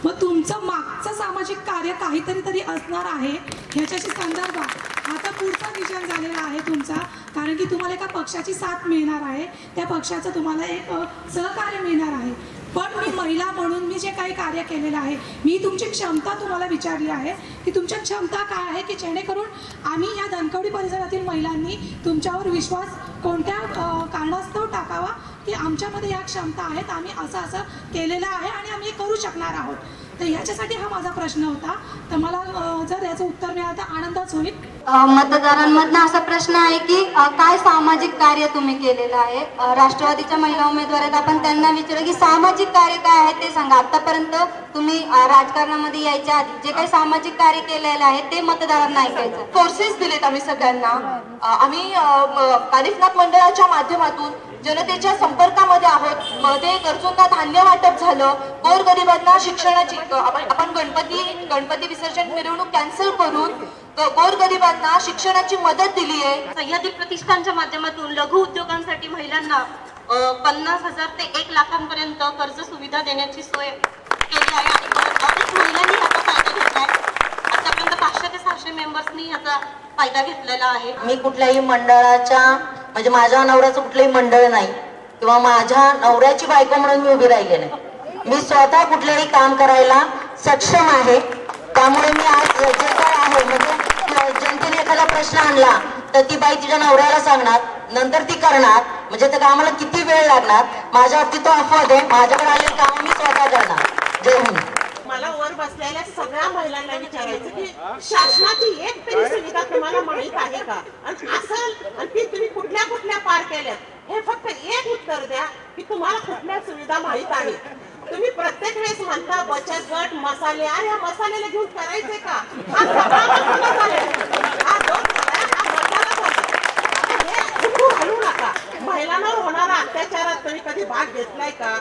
मग तुमचं मागचं सामाजिक कार्य काहीतरी तरी असणार आहे ह्याच्याशी संदर्भात आता पुढचा विजन झालेला आहे तुमचा, कारण की तुम्हाला एका पक्षाची साथ मिळणार आहे, त्या पक्षाचं तुम्हाला एक सहकार्य मिळणार आहे. पण मी महिला म्हणून मी जे काही कार्य केलेलं आहे मी तुमची क्षमता तुम्हाला विचारली आहे की तुमच्या क्षमता काय आहे की जेणेकरून आम्ही या धनकवडी परिसरातील महिलांनी तुमच्यावर विश्वास कोणत्या कारणास्तव टाकावा की आमच्यामध्ये या क्षमता आहेत, आम्ही असं केलेलं आहे आणि आम्ही करू शकणार आहोत. तर याच्यासाठी हा माझा प्रश्न होता. तर मला जर याचं उत्तर मिळालं तर आनंदच होईल. मतदारांमधनं असा प्रश्न आहे की काय सामाजिक कार्य तुम्ही केलेलं आहे. राष्ट्रवादीच्या महिला उमेदवार आहेत, आपण त्यांना विचारू की सामाजिक कार्य काय आहे ते सांगा. आतापर्यंत तुम्ही राजकारणामध्ये यायच्या आधी जे काही सामाजिक कार्य केलेलं आहे ते मतदारांना ऐकायचं. कोर्सेस दिलेत आम्ही सगळ्यांना. आम्ही कानिफनाथ मंडळाच्या माध्यमातून जनतेच्या संपर्कामध्ये आहोत. मध्ये गरजूंना धान्य वाटप झालं, गोरगरिबांना शिक्षणाची आपण गणपती विसर्जन मिरवणूक कॅन्सल करून गोरगरिबांना शिक्षणाची मदत दिली आहे. सह्याद्री प्रतिष्ठानच्या माध्यमातून लघु उद्योगांसाठी महिलांना 50,000 ते 1 लाखांपर्यंत कर्ज सुविधा देण्याची सोय केली आहे आणि बऱ्याच महिलांनी याचा फायदा घेतला आहे. आतापर्यंत 500 ते 600 मेंबर्सनी याचा फायदा घेतलेला आहे. मी कुठल्याही मंडळाच्या म्हणजे माझ्या नवऱ्याचं कुठलंही मंडळ नाही किंवा माझ्या नवऱ्याची बायको म्हणून मी उभी राहिली नाही. मी स्वतः कुठलेही काम करायला सक्षम आहे. त्यामुळे मी आज जे काय आहे म्हणजे जनतेने एखादा प्रश्न आणला तर ती बाई तिच्या नवऱ्याला सांगणार, नंतर ती करणार. म्हणजे त्या कामाला किती वेळ लागणार माझ्यावरती तो अपवाद आहे. माझ्याकडे आलेले काम मी स्वतः करणार. जय हिंद. मला वर बसलेल्या सगळ्या महिलांना विचारायचं की शासनाची एक तरी सुविधा तुम्हाला माहित आहे का, आणि असेल आणि ती तुम्ही कुठल्या कुठल्या पार केल्यात हे फक्त एक उत्तर द्या की तुम्हाला कुठल्या सुविधा माहित आहे. तुम्ही प्रत्येक वेळेस म्हणता बचत गट मसाले, आणि या मसाल्याला घेऊन करायचे का, हा सगळा मसाला चालेल. हा जो सगळा हा मसाला चालेल. हे उठू घालू नका. महिलांवर होणारा अत्याचारात तुम्ही कधी भाग घेतलाय का,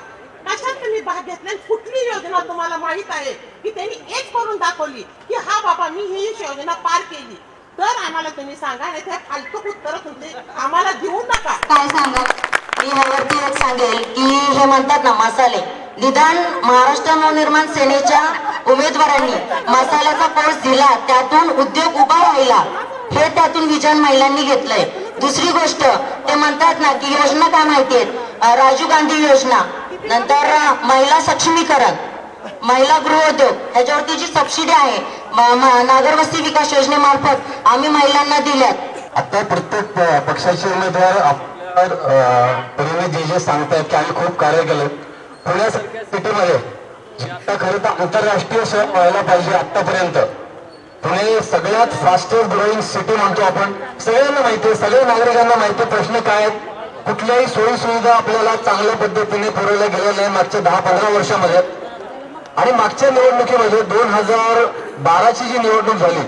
कशात तुम्ही भाग घेतलाय, कुठली योजना तुम्हाला माहित आहे की त्यांनी एक करून दाखवली की हा बाबा मी ही योजना पार केली, तर आम्हाला तुम्ही सांगा. नाही त्या फालतू उत्तर तुमचे आम्हाला देऊ नका. काय सांगा, मी ह्यावरती एक सांगेल की हे म्हणतात ना मसाले, निदान महाराष्ट्र नवनिर्माण सेनेच्या उमेदवारांनी मसाल्याचा कोर्स दिला, त्यातून उद्योग उभा राहिला, हे त्यातून विजन महिलांनी घेतलंय. दुसरी गोष्ट ते म्हणतात ना की योजना काय माहितीये, राजीव गांधी योजना, नंतर महिला सक्षमीकरण, महिला गृहोद्योग, ह्याच्यावरती जी सबसिडी आहे नागरवस्ती विकास योजनेमार्फत आम्ही महिलांना दिल्यात. आता प्रत्येक पक्षाचे उमेदवार जे जे सांगतायत की आम्ही खूप कार्य केलं पुण्या सिटीमध्ये, खरं तर आंतरराष्ट्रीय शहर व्हायला पाहिजे. आतापर्यंत पुणे सगळ्यात फास्टेस्ट ग्रोईंग सिटी म्हणतो आपण. सगळ्यांना माहिती आहे, सगळ्या नागरिकांना माहिती आहे प्रश्न काय आहेत. कुठल्याही सोयी सुविधा आपल्याला चांगल्या पद्धतीने पुरवल्या गेल्या नाही मागच्या 10-15 वर्षामध्ये. आणि मागच्या निवडणुकीमध्ये 2012ची जी निवडणूक झाली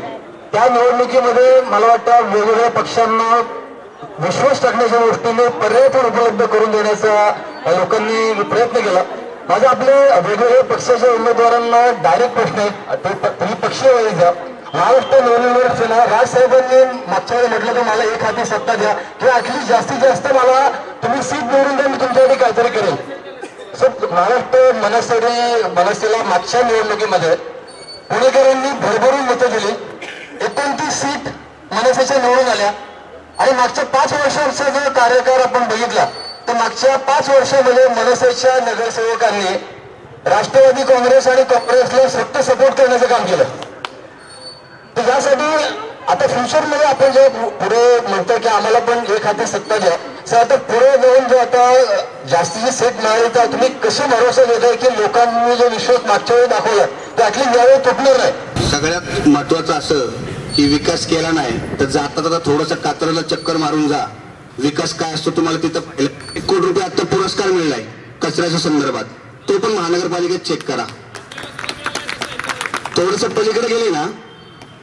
त्या निवडणुकीमध्ये मला वाटतं वेगवेगळ्या पक्षांना विश्वास टाकण्याच्या दृष्टीने पर्याय उपलब्ध करून देण्याचा लोकांनी प्रयत्न केला. माझा आपल्या वेगवेगळ्या पक्षाच्या उमेदवारांना डायरेक्ट प्रश्न आहे, तुम्ही पक्षीय वैद्य महाराष्ट्र नवनिर्माण सेना राजसाहेबांनी मागच्या वेळी म्हटलं की मला एक हाती सत्ता द्या किंवा ऍटलीस्ट जास्तीत जास्त मला तुम्ही सीट निवडून द्या, मी तुमच्यासाठी काहीतरी करेल. महाराष्ट्र मनसेला मागच्या निवडणुकीमध्ये पुणेकरांनी भरभरून मतं दिली, 29 सीट मनसेच्या निवडून आल्या. आणि मागच्या 5 वर्षांचा जो कार्यकाळ आपण बघितला तर मागच्या 5 वर्षामध्ये मनसेच्या नगरसेवकांनी राष्ट्रवादी काँग्रेस आणि काँग्रेसला सक्त सपोर्ट करण्याचं काम केलं. तर यासाठी आता फ्युचरमध्ये आपण जे पुढे म्हणतो की आम्हाला पण एक हाती सत्ता द्या, आता पुढे जाऊन जो आता जास्तीची सीट मिळाली तर तुम्ही कसे भरोसा देताय की लोकांनी जो विश्वास मागच्या वेळी दाखवला तो ऍटलीस्ट यावेळी तुटणार नाही. सगळ्यात महत्वाचं असं की विकास केला नाही तर जाता जाता थोडंसं कातरला चक्कर मारून जा. विकास काय असतो तुम्हाला तिथं 1 कोटी रुपये आता पुरस्कार मिळालाय कचऱ्याच्या संदर्भात, तो पण महानगरपालिकेत चेक करा. थोडस पलीकडे गेले ना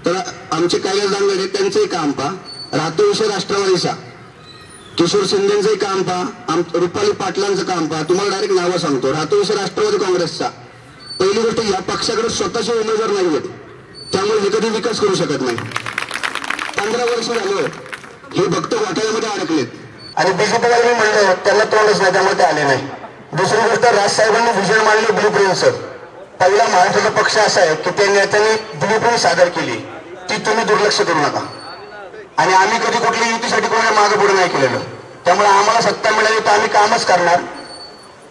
तर आमचे कैलास दांगडे त्यांचंही काम पहा, राहतो विषय राष्ट्रवादीचा, किशोर शिंदेचं काम पहा, रुपाली पाटलांचं काम पहा. तुम्हाला डायरेक्ट नावं सांगतो, राहतो विषय राष्ट्रवादी काँग्रेसचा. पहिली गोष्ट या पक्षाकडे स्वतःचे उमेदवार नाहीयेत, त्यामुळे हे कधी विकास करू शकत नाही. 15 वर्ष झालं हे भक्त घोटाळ्यामध्ये अडकलेत. आणि बीजेपीला मी म्हणलं त्यांना तोंडच नाही, त्यामुळे ते आले नाही. दुसरी गोष्ट राजसाहेबांनी विजन मांडले ब्लूप्रिंटचं. पहिला महाराष्ट्राचा पक्ष असा आहे की त्या नेत्यांनी ब्लूप्रिंट सादर केली ती तुम्ही दुर्लक्ष करू नका. आणि आम्ही कधी कुठली युतीसाठी कोणाला मागे पुढे नाही केलेलं, त्यामुळे आम्हाला सत्ता मिळाली तर आम्ही कामच करणार.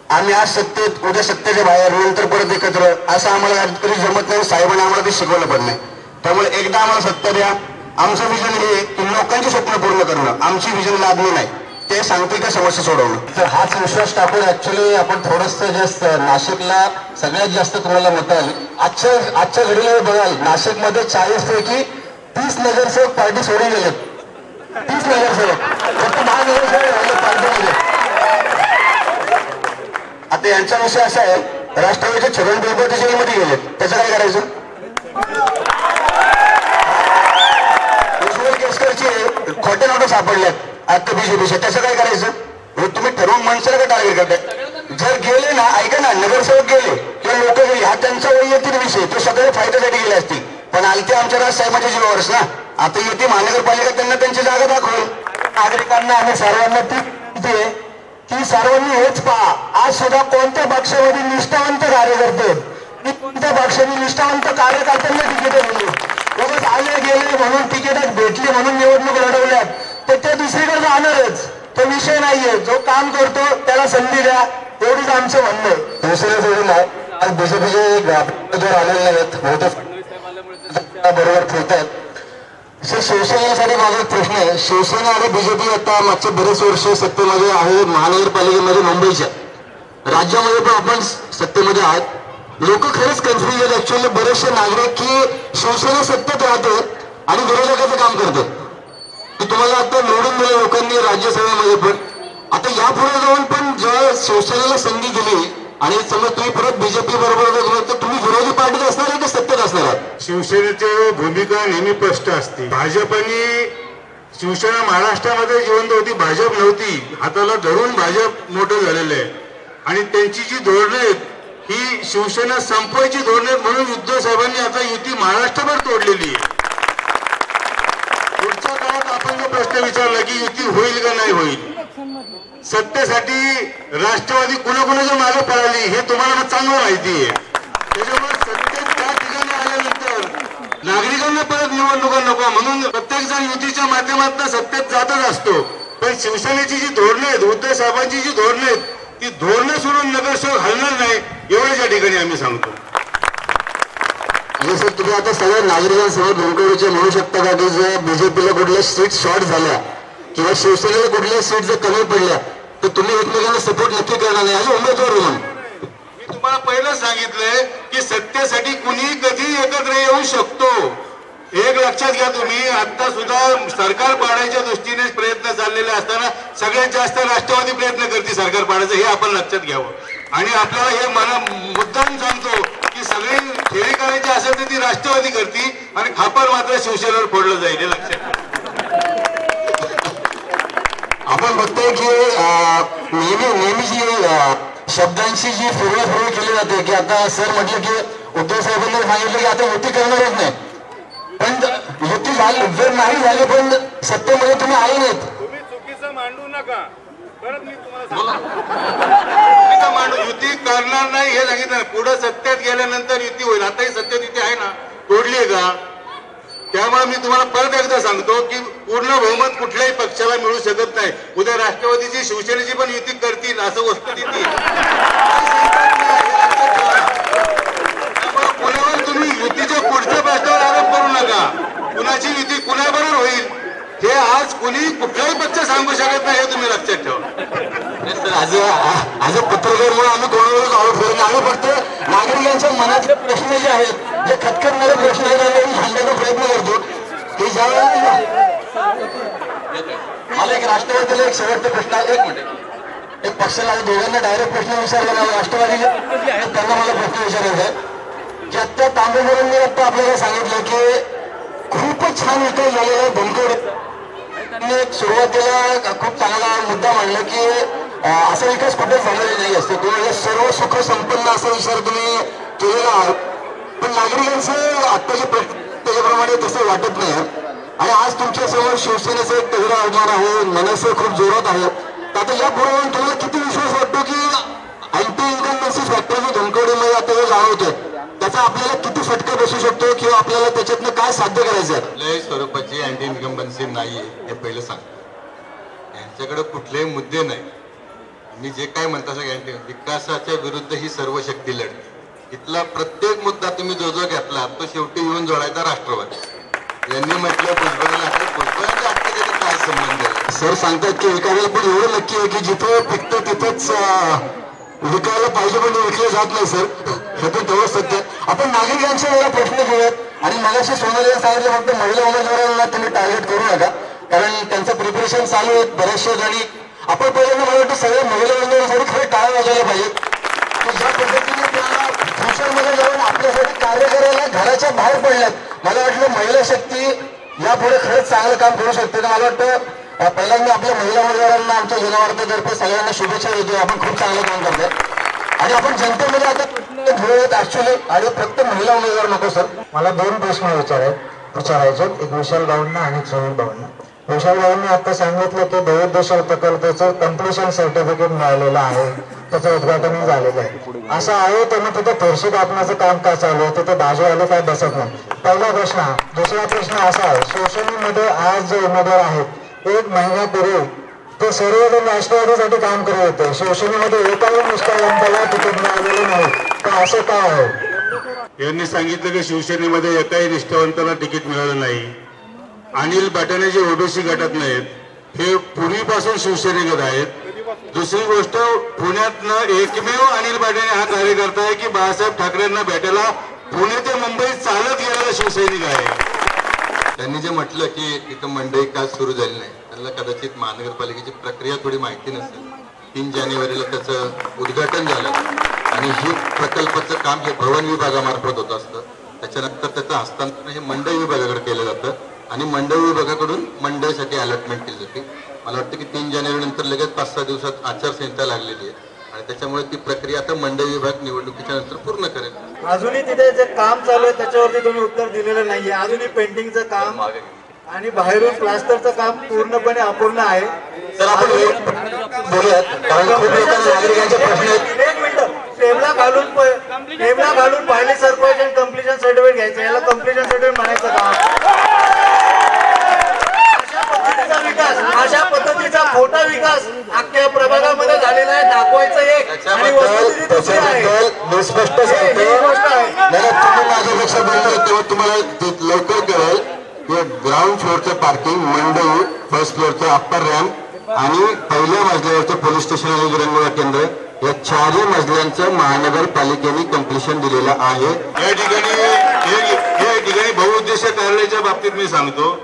आम्ही आज सत्तेत, उद्या सत्तेच्या बाहेर, नंतर परत एकत्र, असं आम्हाला कधी जमत नाही. साहेबांनी आम्हाला ते शिकवलं पण नाही. त्यामुळे एकदा आम्हाला सत्ता द्या. आमचं विजन हे की लोकांची स्वप्न पूर्ण करणं, आमची विजन लादणी नाही, ते सांगते का समस्या सोडवणं. तर हाच विश्वास टाकून ऍक्च्युली आपण थोडंसं जास्त नाशिकला सगळ्यात जास्त तुम्हाला मतं आली. आजच्या घडीला बघाल नाशिकमध्ये 40 पैकी 30 नगरसेवक पार्टी सोडून गेले. 30 नगरसेवक फक्त महानगरसेवक राहिले पार्टीमध्ये. आता यांचा विषय असा आहे, राष्ट्रवादीचे छगन भुजबळ जेलमध्ये गेले, त्याचं काय करायचं. उज्ज्वल केसकरचे खोटे नोटं सापडल्यात आता बीजेपीच्या, त्याचं काय करायचं. तुम्ही ठरवून माणसाला काय टार्गेट करताय. जर गेले ना, ऐका ना, नगरसेवक गेले किंवा लोक गेले हा त्यांचा वैयक्तिक विषय, तो सगळे फायद्यासाठी गेले असतील, पण आलते आमच्या राजसाहेबांच्या जीवावरच ना. आता येते महानगरपालिका त्यांना त्यांची जागा दाखवेल. नागरिकांना आणि सर्वांना ती की सर्वांनी हेच पहा, आज सुद्धा कोणत्या पक्षामध्ये निष्ठावंत कार्यकर्ते, कोणत्या पक्षाने निष्ठावंत कार्यकर्त्यांना तिकीट दिली. उगाच आले गेले म्हणून तिकीट भेटली म्हणून निवडणूक लढवल्यात तर ते दुसरीकडे जाणारच, तो विषय नाहीये. जो काम करतो त्याला संधी द्या, एवढीच आमचं म्हणणं आहे. दुसरं सोडून आहे, आज बीजेपीचे आलेले आहेत बरोबर फिरतात. शिवसेनेसाठी माझा एक प्रश्न आहे, शिवसेना आणि बीजेपी आता मागचे बरेच वर्ष सत्तेमध्ये आहे. महानगरपालिकेमध्ये मुंबईच्या, राज्यामध्ये पण आपण सत्तेमध्ये आहात. लोक खरंच कन्फ्युज आहेत ऍक्च्युअली बरेचसे नागरिक की शिवसेना सत्तेत राहते आणि विरोधकाचं काम करते. की तुम्हाला आता निवडून दिलं लोकांनी राज्यसभेमध्ये, पण आता यापुढे जाऊन पण जेव्हा शिवसेनेला संधी दिली आणि समजा तुम्ही परत बीजेपी बरोबर गेलो तर तुम्ही विरोधी पार्टीत असणार आहे की सत्तेत असणार आहात? शिवसेनेची भूमिका नेहमी स्पष्ट असते. भाजपने शिवसेना महाराष्ट्रामध्ये जिवंत होती, भाजप नव्हती. हाताला धरून भाजप मोठं झालेलं आहे आणि त्यांची जी धोरणं आहेत ही शिवसेना संपवायची धोरणं आहेत. म्हणून उद्धव साहेबांनी आता युती महाराष्ट्रभर तोडलेली आहे. पुढच्या काळात आपण जो प्रश्न विचारला की युती होईल का नाही होईल, सत्तेसाठी राष्ट्रवादी कुणाकुणाच्या मागे पळाली हे तुम्हाला चांगलं माहिती आहे. त्याच्यामुळे सत्तेत त्या ठिकाणी आल्यानंतर नागरिकांना परत निवडणुका नको म्हणून प्रत्येक जण युतीच्या माध्यमातून सत्तेत जातच असतो. पण शिवसेनेची जी धोरणं आहेत, उद्धव साहेबांची जी धोरणं आहेत, ती धोरणं सोडून नगरसेवक हलणार नाही एवढ्याच या ठिकाणी आम्ही सांगतो. आणि सर तुम्ही आता सगळ्या नागरिकांसमोर धनकवडीचे म्हणू शकता का की जर बीजेपीला कुठल्या सीट शॉर्ट झाल्या किंवा शिवसेनेला कुठल्या सीट जर कमी पडल्या तर तुम्ही एकमेकांना सपोर्ट नक्की करणार नाही आणि उमेदवार म्हणून? मी तुम्हाला पहिलं सांगितलंय की सत्तेसाठी कुणी कधी एकत्र येऊ शकतो. एक लक्षात घ्या तुम्ही, आता सुद्धा सरकार पाडायच्या दृष्टीने प्रयत्न चाललेले असताना सगळ्यात जास्त राष्ट्रवादी प्रयत्न करते सरकार पाडायचं, हे आपण लक्षात घ्यावं. आणि आपल्याला हे मुद्दाम सांगतो की सगळी फेरी करायची असेल तर ती राष्ट्रवादी करते आणि खापर मात्र शिवसेनेवर फोडलं जाईल, हे लक्षात घ्या. आपण बघतोय की नेहमी जी शब्दांची जी फिरवाफिरवी केली जाते की आता सर म्हटलं की उद्धव साहेबांनी सांगितलं की आता युती करणारच नाही, पण युती झाली जर नाही झाली पण सत्तेमध्ये तुम्ही आले नाहीत. तुम्ही चुकीचं मांडू नका. परत मी तुम्हाला मांडू युती करणार नाही हे सांगितलं. पुढे सत्तेत गेल्यानंतर युती होईल. आताही सत्तेत युती आहे ना, तोडली आहे का? त्यामुळे मी तुम्हाला परत एकदा सांगतो की पूर्ण बहुमत कुठल्याही पक्षाला मिळू शकत नाही. उद्या राष्ट्रवादीची शिवसेनेची पण युती करतील असं वस्तुस्थिती. त्यामुळे कुणावर तुम्ही युतीच्या पुढच्या प्रश्नावर आरोप करू नका. कुणाची युती कुणाबरोबर होईल हे आज कुणी कुठलाही पक्ष सांगू शकत नाही, हे तुम्ही लक्षात ठेवा. आज पत्रकार म्हणून आम्ही कोणावरच आरोप करत नाही. आम्ही फक्त नागरिकांच्या मनातले प्रश्न जे आहेत, जे खटखटणारे प्रश्न आहेत आम्ही मांडण्याचा प्रयत्न करतो की मला एक राष्ट्रवादीला एक शेवटचा प्रश्न आहे. एक मिनिट, एक पक्षाला दोघांना डायरेक्ट प्रश्न विचारला मला राष्ट्रवादी त्यांना मला प्रश्न विचारायचा आहे की आता तांबेकरांनी आता आपल्याला सांगितलं की खूपच छान विकास झालेला आहे धनकवडी. सुरुवातीला खूप चांगला मुद्दा मांडला की असा विकास कुठेच झालेला नाही असतो. तुम्हाला सर्व सुख संपन्न असा विचार तुम्ही केलेला आहात, पण नागरिकांचं आत्ताच्या त्याच्याप्रमाणे तसं वाटत नाही. आणि आज तुमच्या समोर शिवसेनेचा एक तगडा आव्हान आहे, मनसे खूप जोरात आहे. तर आता या पुढे तुम्हाला किती विश्वास वाटतो की अँटी इन्कम्बन्सी फॅक्टर जो धनकवडीमध्ये आता हे जाणवतोय त्याचा आपल्याला किती फटका बसू शकतो किंवा आपल्याला त्याच्यातनं काय साध्य करायचं आहे? कुठल्याही स्वरूपाची अँटी इन्कम्बन्सी नाहीये हे पहिलं सांगतो. यांच्याकडे कुठलेही मुद्दे नाही. मी जे काय म्हणता सगळ्यांनी विकासाच्या विरुद्ध ही सर्व शक्ती लढते. इथला प्रत्येक मुद्दा तुम्ही जो जो घेतला तो शेवटी येऊन जोडायचा राष्ट्रवादी. यांनी म्हटलं भुजबळाला, भुजबळाच्या अटकेचा काय संबंध आहे? सर सांगतात की विकायला पण एवढं नक्की आहे की जिथं पिकतं तिथंच विकायला पाहिजे पण विकले जात नाही सर, हे पण तेवढं सत्य. आपण नागरिकांचे एवढा प्रश्न घेऊयात आणि मगाशी सोनालीला सांगितलं फक्त महिला उमेदवारांना तुम्ही टार्गेट करू नका कारण त्यांचं प्रिपरेशन चालू आहे बऱ्याचशा जणी. आपण पहिल्यांदा मला वाटतं सगळ्या महिला उमेदवारांसाठी खरं टाळ्या वाजायला पाहिजे की ज्या पद्धतीने त्यांना फ्युचरमध्ये जाऊन आपल्यासाठी कार्य करायला घराच्या बाहेर पडल्यात. मला वाटलं महिला शक्ती यापुढे खरंच चांगलं काम करू शकते. तर मला वाटतं पहिल्यांदा आपल्या महिला उमेदवारांना आमच्या जनवार्तातर्फे सगळ्यांना शुभेच्छा देतो. आपण खूप चांगलं काम करतोय आणि आपण जनतेमध्ये आता घेऊयात ऍक्च्युअली. आणि फक्त महिला उमेदवार नको सर. मला दोन प्रश्न विचारायचे, एक विशाल भाऊंना आणि सुनील भाऊंना. विशाल भाऊंनी आता सांगितलं की दैवदेश्वर प्रकल्पाचं कम्प्लिशन सर्टिफिकेट मिळालेलं आहे, त्याचं उद्घाटनही झालेलं आहे. असं आहे त्यांनी तिथे फरशी कापण्याचं काम का चालू आहे, तिथे बाजूवाले काय बसत नाही. पहिला प्रश्न. दुसरा प्रश्न असा आहे, शिवसेनेमध्ये आज जे उमेदवार आहेत एक महिन्यापूर्वी ते सर्वजण राष्ट्रवादीसाठी काम करत होते. शिवसेनेमध्ये एकाही निष्ठावंताला तिकीट मिळालेलं नाही, तर असं का आहे? यांनी सांगितलं की शिवसेनेमध्ये एकाही निष्ठावंताला तिकीट मिळालं नाही. अनिल बाटाणे जे ओबीसी गटात नाहीत हे पूर्वीपासून शिवसेनेकडे आहेत. दुसरी गोष्ट, पुण्यातनं एकमेव अनिल पाटील हा कार्यकर्ता आहे की बाळासाहेब ठाकरेंना भेटायला पुणे ते मुंबई चालत गेलेला शिवसैनिक आहे. त्यांनी जे म्हटलं की तिथं मंडई का सुरू झाली नाही, त्यांना कदाचित महानगरपालिकेची प्रक्रिया थोडी माहिती नसेल. 3 जानेवारीला त्याचं उद्घाटन झालं आणि हे प्रकल्पाचं काम हे भवन विभागामार्फत होत असतं. त्याच्यानंतर त्याचं हस्तांतरण हे मंडई विभागाकडे केलं जातं आणि मंडई विभागाकडून मंडईसाठी अलॉटमेंट केली जाते. मला वाटतं की 3 जानेवारी नंतर लगेच 5-6 दिवसात आचारसंहिता लागलेली आहे आणि त्याच्यामुळे ती प्रक्रिया आता मंडई विभाग निवडणुकीच्या नंतर पूर्ण करेल. अजूनही तिथे जे काम चालू आहे त्याच्यावरती तुम्ही उत्तर दिलेलं नाहीये. अजूनही पेंटिंगचं काम आणि बाहेरून प्लास्टरचं काम पूर्णपणे अपूर्ण आहे. तर आपण बोलूयात, कारण खूप लोकांना नागरिकांचे प्रश्न आहेत. एक मिनिट, टेबला घालून पाहिले सरपंच आणि कम्प्लिशन सर्टिफिकेट घ्यायचं, याला कम्प्लिशन सर्टिफिकेट म्हणायचं का? अशा पद्धतीचा खोटा विकास अख्ख्या प्रभागामध्ये झालेला आहे, दाखवायचं एक आणि वस्तुस्थिती दुसरी आहे. मी स्पष्ट सांगतो, तुम्ही माझ्यापेक्षा बोलले तेव्हा तुम्हाला लवकर कळेल की ग्राउंड फ्लोअरचं पार्किंग, मंडई, फर्स्ट फ्लोअरचं अप्पर रॅम्प आणि पहिल्या मजल्यावरचं पोलीस स्टेशन आणि विरंगुळा केंद्र या 4ही मजल्यांचं महानगरपालिकेने कम्प्लिशन दिलेलं आहे. या ठिकाणी बहुउद्देशीय कार्यालयाच्या बाबतीत मी सांगतो,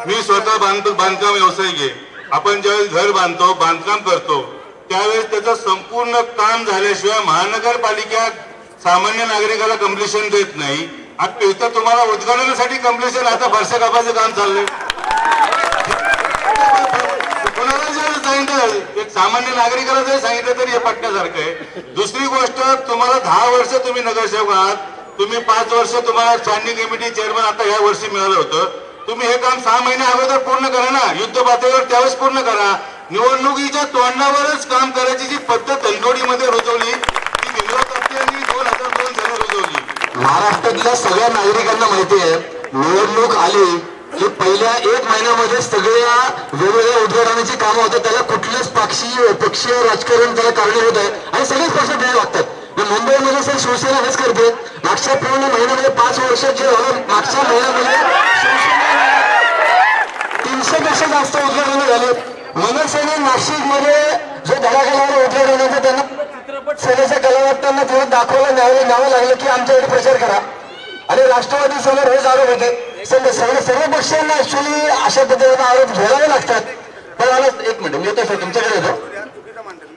मी स्वतः बांधकाम व्यावसायिक आहे. आपण ज्यावेळेस घर बांधतो, बांधकाम करतो, त्यावेळेस त्याचं संपूर्ण काम झाल्याशिवाय महानगरपालिका सामान्य नागरिकाला कम्प्लिशन देत नाही. आता इथं तुम्हाला उद्घाटनासाठी कम्प्लिशन, आता फरशा कापायचं काम चाललंय. कोणाला जर सांगितलं, एक सामान्य नागरिकाला जरी सांगितलं तरी हे पटण्यासारखं आहे. दुसरी गोष्ट, तुम्हाला 10 वर्ष तुम्ही नगरसेवक आहात, तुम्ही 5 वर्ष तुम्हाला स्टँडिंग कमिटी चेअरमन आता ह्या वर्षी मिळालं होतं. तुम्ही हे काम 6 महिने अगोदर पूर्ण करा ना, युद्ध पातळीवर त्यावेळेस पूर्ण करा. निवडणुकीच्या तोंडावरच काम करायची जी पद्धत धनकवडीमध्ये रुजवली ती विनोद तात्या यांनी 2002 साली रुजवली. महाराष्ट्रातल्या सगळ्या नागरिकांना माहिती आहे, निवडणूक आली की पहिल्या 1 महिन्यामध्ये सगळ्या वेगवेगळ्या उद्घाटनाची कामं होतात. त्याला कुठल्याच पक्षीय राजकारण त्याला कारणीभूत आहे आणि सगळेच पक्ष द्यायला लागतात. मुंबईमध्ये सर शिवसेना हेच करते. मागच्या पूर्ण महिन्यामध्ये 5 वर्ष जे झालं, मागच्या महिन्यामध्ये 300 पेक्षा जास्त उद्घाटन झाले. मनसेने नाशिकमध्ये जो धडाकेला उद्घाटनाचा त्यांना चित्रपट सेनेच्या कलावंतांना तिथे दाखवायला न्यावं लागलं की आमच्याकडे प्रचार करा. आणि राष्ट्रवादी समोर हेच आरोप होते. सर्व पक्षांना ऍक्च्युअली अशा पद्धतीने आरोप घ्यावे लागतात. पण मला एक मिनिट, मी येतो सर तुमच्याकडे येतो.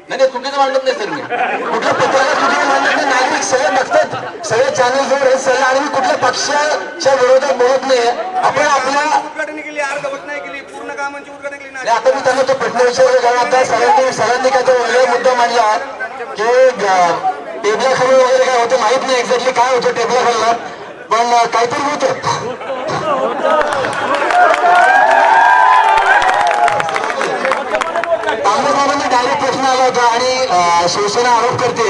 नाही चुकीचं मांडत नाही सर, मी कुठल्या पत्राला चुकीचं मांडत नाही. नागरिक सगळे बघतात, सगळे चॅनलवर हे सगळं, आणि मी कुठल्या पक्षाच्या विरोधात बोलत नाही. आपण आपल्या आता मी त्यांना तो प्रश्न विचारला, कारण आता सरांनी काय तो वेगळा मुद्दा मांडला की टेबला खालून वगैरे काय होतं माहित नाही एक्झॅक्टली काय होतं टेबला खालला, पण काहीतरी होतं. तांबेसाहेबांना डायरेक्ट प्रश्न आला होता आणि शिवसेना आरोप करते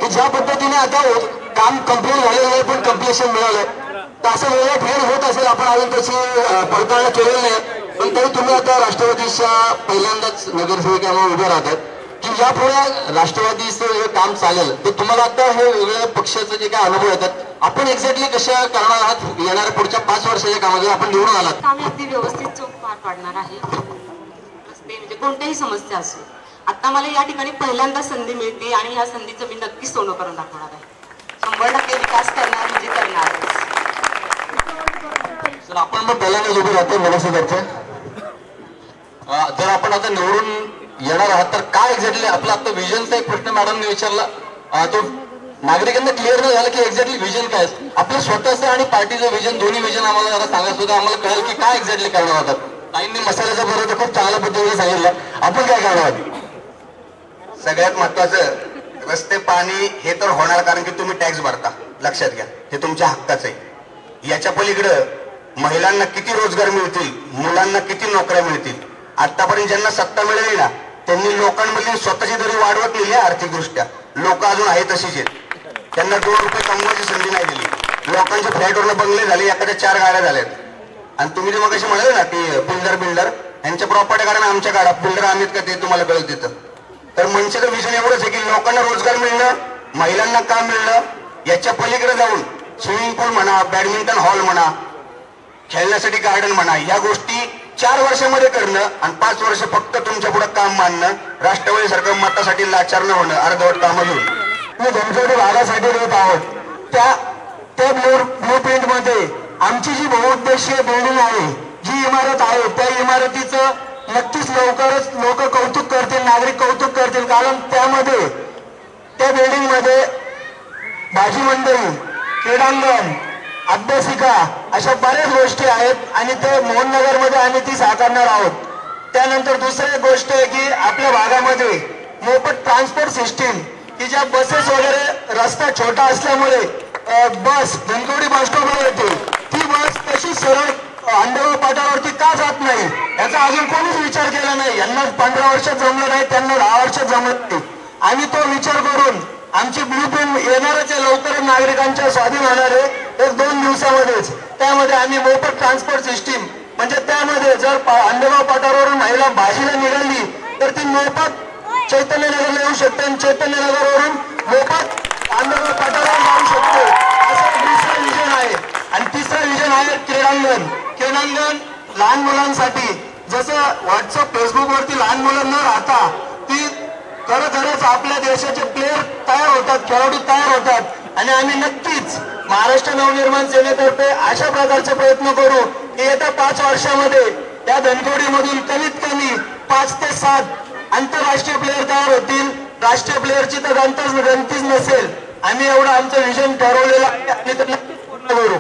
की ज्या पद्धतीने आता काम कंप्लीट झालेलं नाही पण कम्प्लिशन मिळालं, तर असं वेगळ्या ठिकाणी होत असेल. आपण अजून त्याची पडताळणी केलेली नाही, पण तरी तुम्ही आता राष्ट्रवादीच्या पहिल्यांदाच नगरसेविका म्हणून उभे राहतात की यापुढे राष्ट्रवादीचं हे काम चालेल, तर तुम्हाला आता हे वेगवेगळ्या पक्षाचे जे काय अनुभव येतात, आपण एक्झॅक्टली कशा करणार आहात येणाऱ्या पुढच्या 5 वर्षाच्या कामामध्ये आपण निवडून आलात? आम्ही अगदी व्यवस्थित चोख पार पाडणार आहे. रस्ते म्हणजे कोणत्याही समस्या असो. आता मला या ठिकाणी पहिल्यांदा संधी मिळते आणि ह्या संधीचं मी नक्कीच सोनं करून दाखवणार आहे. 100% विकास करणार म्हणजे करणार. सर आपण मग पहिल्यांदाच उभे राहतो मनसेतर्फे. जर आपण आता निवडून येणार आहात तर काय एक्झॅक्टली आपला आता विजनचा एक प्रश्न मॅडमने विचारला, तो नागरिकांना क्लिअर नाही झालं की एक्झॅक्टली विजन काय आपलं स्वतःचं आणि पार्टीचं विजन, दोन्ही विजन आम्हाला जरा सांगा सुद्धा आम्हाला कळेल की काय एक्झॅक्टली करणार आहात. ताईंनी मसाल्याचा बरोबर खूप चांगल्या पद्धतीने सांगितलं, आपण काय करणार आहात? सगळ्यात महत्वाचं रस्ते, पाणी हे तर होणार, कारण की तुम्ही टॅक्स भरता, लक्षात घ्या, हे तुमच्या हक्काचं आहे. याच्या पलीकडं महिलांना किती रोजगार मिळतील, मुलांना किती नोकऱ्या मिळतील. आतापर्यंत ज्यांना सत्ता मिळाली ना त्यांनी लोकांमधली स्वतःची दरी वाढवत नेली आर्थिकदृष्ट्या. लोक अजून आहे तशीच आहेत, त्यांना 2 रुपये कमवायची संधी नाही दिली. लोकांच्या फ्लॅटवरनं बंगले झाले, एखाद्या 4 गाड्या झाल्यात. आणि तुम्ही जे मग अशी म्हणाले ना की बिल्डर यांच्या प्रॉपर्टी काढा, आमच्या काढा, बिल्डर आम्हीत का ते तुम्हाला कळेल तिथं. तर मनसेचं विजन एवढंच आहे की लोकांना रोजगार मिळणं, महिलांना काम मिळणं, याच्या पलीकडे जाऊन स्विमिंग पूल म्हणा, बॅडमिंटन हॉल म्हणा, खेळण्यासाठी गार्डन म्हणा, या गोष्टी 4 वर्षामध्ये करणं आणि 5 वर्ष फक्त तुमच्या पुढे काम मानणं, राष्ट्रवादी सरकार मतासाठी लाचार न होणं, अर्धवट कामं घेऊन मी धनकवडी भागासाठी देत आहोत. त्या ब्लू प्रिंट मध्ये आमची जी बहुउद्देशीय बिल्डिंग आहे, जी इमारत आहे, त्या इमारतीचं नक्कीच लवकरच लोक कौतुक करतील, नागरिक कौतुक करतील. कारण त्यामध्ये त्या बिल्डिंग मध्ये भाजी मंडई, क्रीडांगण, अभ्यासिका अशा बऱ्याच गोष्टी आहेत आणि ते मोहननगर मध्ये आम्ही ती साकारणार आहोत. त्यानंतर दुसरी गोष्ट आहे की आपल्या भागामध्ये मोफत ट्रान्सपोर्ट सिस्टीम, की ज्या बसेस वगैरे रस्ता छोटा असल्यामुळे बस धनकवडी बस स्टॉपला येते, ती बस तशी सरळ अंडरगाव पाटावरती का जात नाही याचा अजून कोणीच विचार केला नाही. यांना 15 वर्षात जमलं नाही, त्यांना 10 वर्षात जमलं नाही. आम्ही तो विचार करून आमची ब्लू प्रिंट येणारच आहे, लवकरच नागरिकांच्या स्वाधीन होणार आहे 1-2 दिवसामध्येच. त्यामध्ये आम्ही मोफत ट्रान्सपोर्ट सिस्टीम, म्हणजे त्यामध्ये जर अंडरगाव पाटावरून महिला भाजीला निघाली तर ती मोफत चैतन्यनगरला येऊ शकते आणि चैतन्यनगरवरून मोफत अंडरगाव पाटावर जाऊ शकते. असं दुसरं विजन आहे. आणि तिसरं विजन आहे क्रीडांगण. लहान मुलांसाठी, जसं व्हॉट्सअप फेसबुकवरती लहान मुलं न राहता ती खरंच आपल्या देशाचे प्लेयर तयार होतात, खेळाडू तयार होतात. आणि आम्ही नक्कीच महाराष्ट्र नवनिर्माण सेनेतर्फे अशा प्रकारचे प्रयत्न करू की येत्या 5 वर्षामध्ये या धनकवडीमधून कमीत कमी 5 ते 7 आंतरराष्ट्रीय प्लेयर तयार होतील. राष्ट्रीय प्लेयरची तर गणतीच नसेल. आम्ही एवढं आमचं विजन ठरवलेलं आहे आणि ते नक्कीच पूर्ण करू.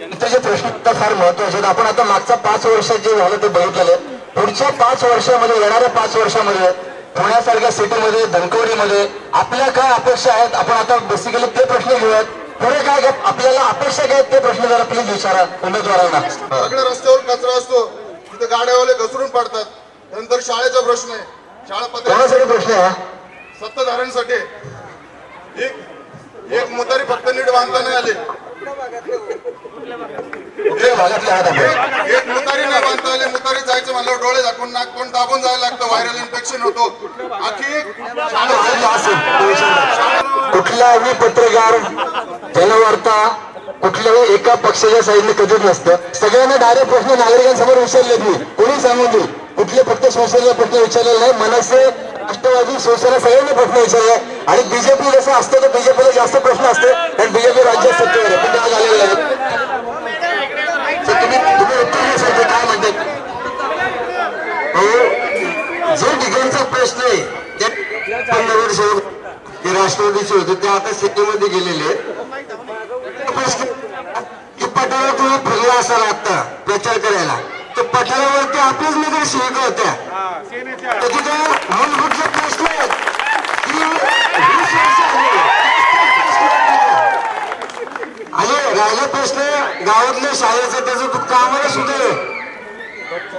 इथे प्रश्न फार महत्वाचे आहेत. आपण आता मागचा 5 वर्षात जे झालं ते बघितलेलं. पुढच्या 5 वर्षामध्ये, येणाऱ्या 5 वर्षामध्ये पुण्यासारख्या सिटीमध्ये, धनकवडीमध्ये आपल्या काय अपेक्षा आहेत, आपण आता बेसिकली ते प्रश्न घेऊयात. पुढे काय आपल्याला अपेक्षा काय आहेत ते प्रश्न जरा प्लीज विचारा उमेदवारांना. सगळ्या रस्त्यावर कचरा असतो, तिथे गाड्यावाले घसरून पडतात. नंतर शाळेचा प्रश्न आहे, शाळा कोणासाठी प्रश्न आहे? सत्ताधाऱ्यांसाठी. एक मुतारी फक्त नीट बांधता नाही आले, एक मुतारी नाही बांधता आले. मुतारी जायचं म्हणलं डोळे झाकून नाक तोंड दाबून जायला लागतं, व्हायरल इन्फेक्शन होतो. कुठलाही पत्रकार, जनवार्ता कुठल्याही एका पक्षाच्या साईडने कधीच नसतं. सगळ्यांना डायरेक्ट प्रश्न नागरिकांसमोर विचारले मी, कोणी सांगून देईल. कुठले फक्त शिवसेनेला प्रश्न विचारलेला नाही, मनसे, राष्ट्रवादी, शिवसेना सगळ्यांनी प्रश्न विचारले. आणि बीजेपी जसं असतं तर बीजेपीला जास्त प्रश्न असते, कारण बीजेपी राज्यात सत्तेवर आहे, पण तेव्हा झालेलं नाही. तुम्ही उत्तर काय म्हणतात? जो ठिकाणचा प्रश्न आहे त्या नगरसेवक ते राष्ट्रवादीचे होते, ते आता सिटीमध्ये गेलेले. प्रश्न की पठारावर तुम्ही फिरला असाल आता प्रचार करायला, तर पठारावरती आपल्याच नगरसेविका होत्या. तिथे मूलभूत प्रश्न आहेत की 20 वर्ष आणि राहिला प्रश्न गावातल्या शाळेचा, त्याचं खूप कामाला सुद्धा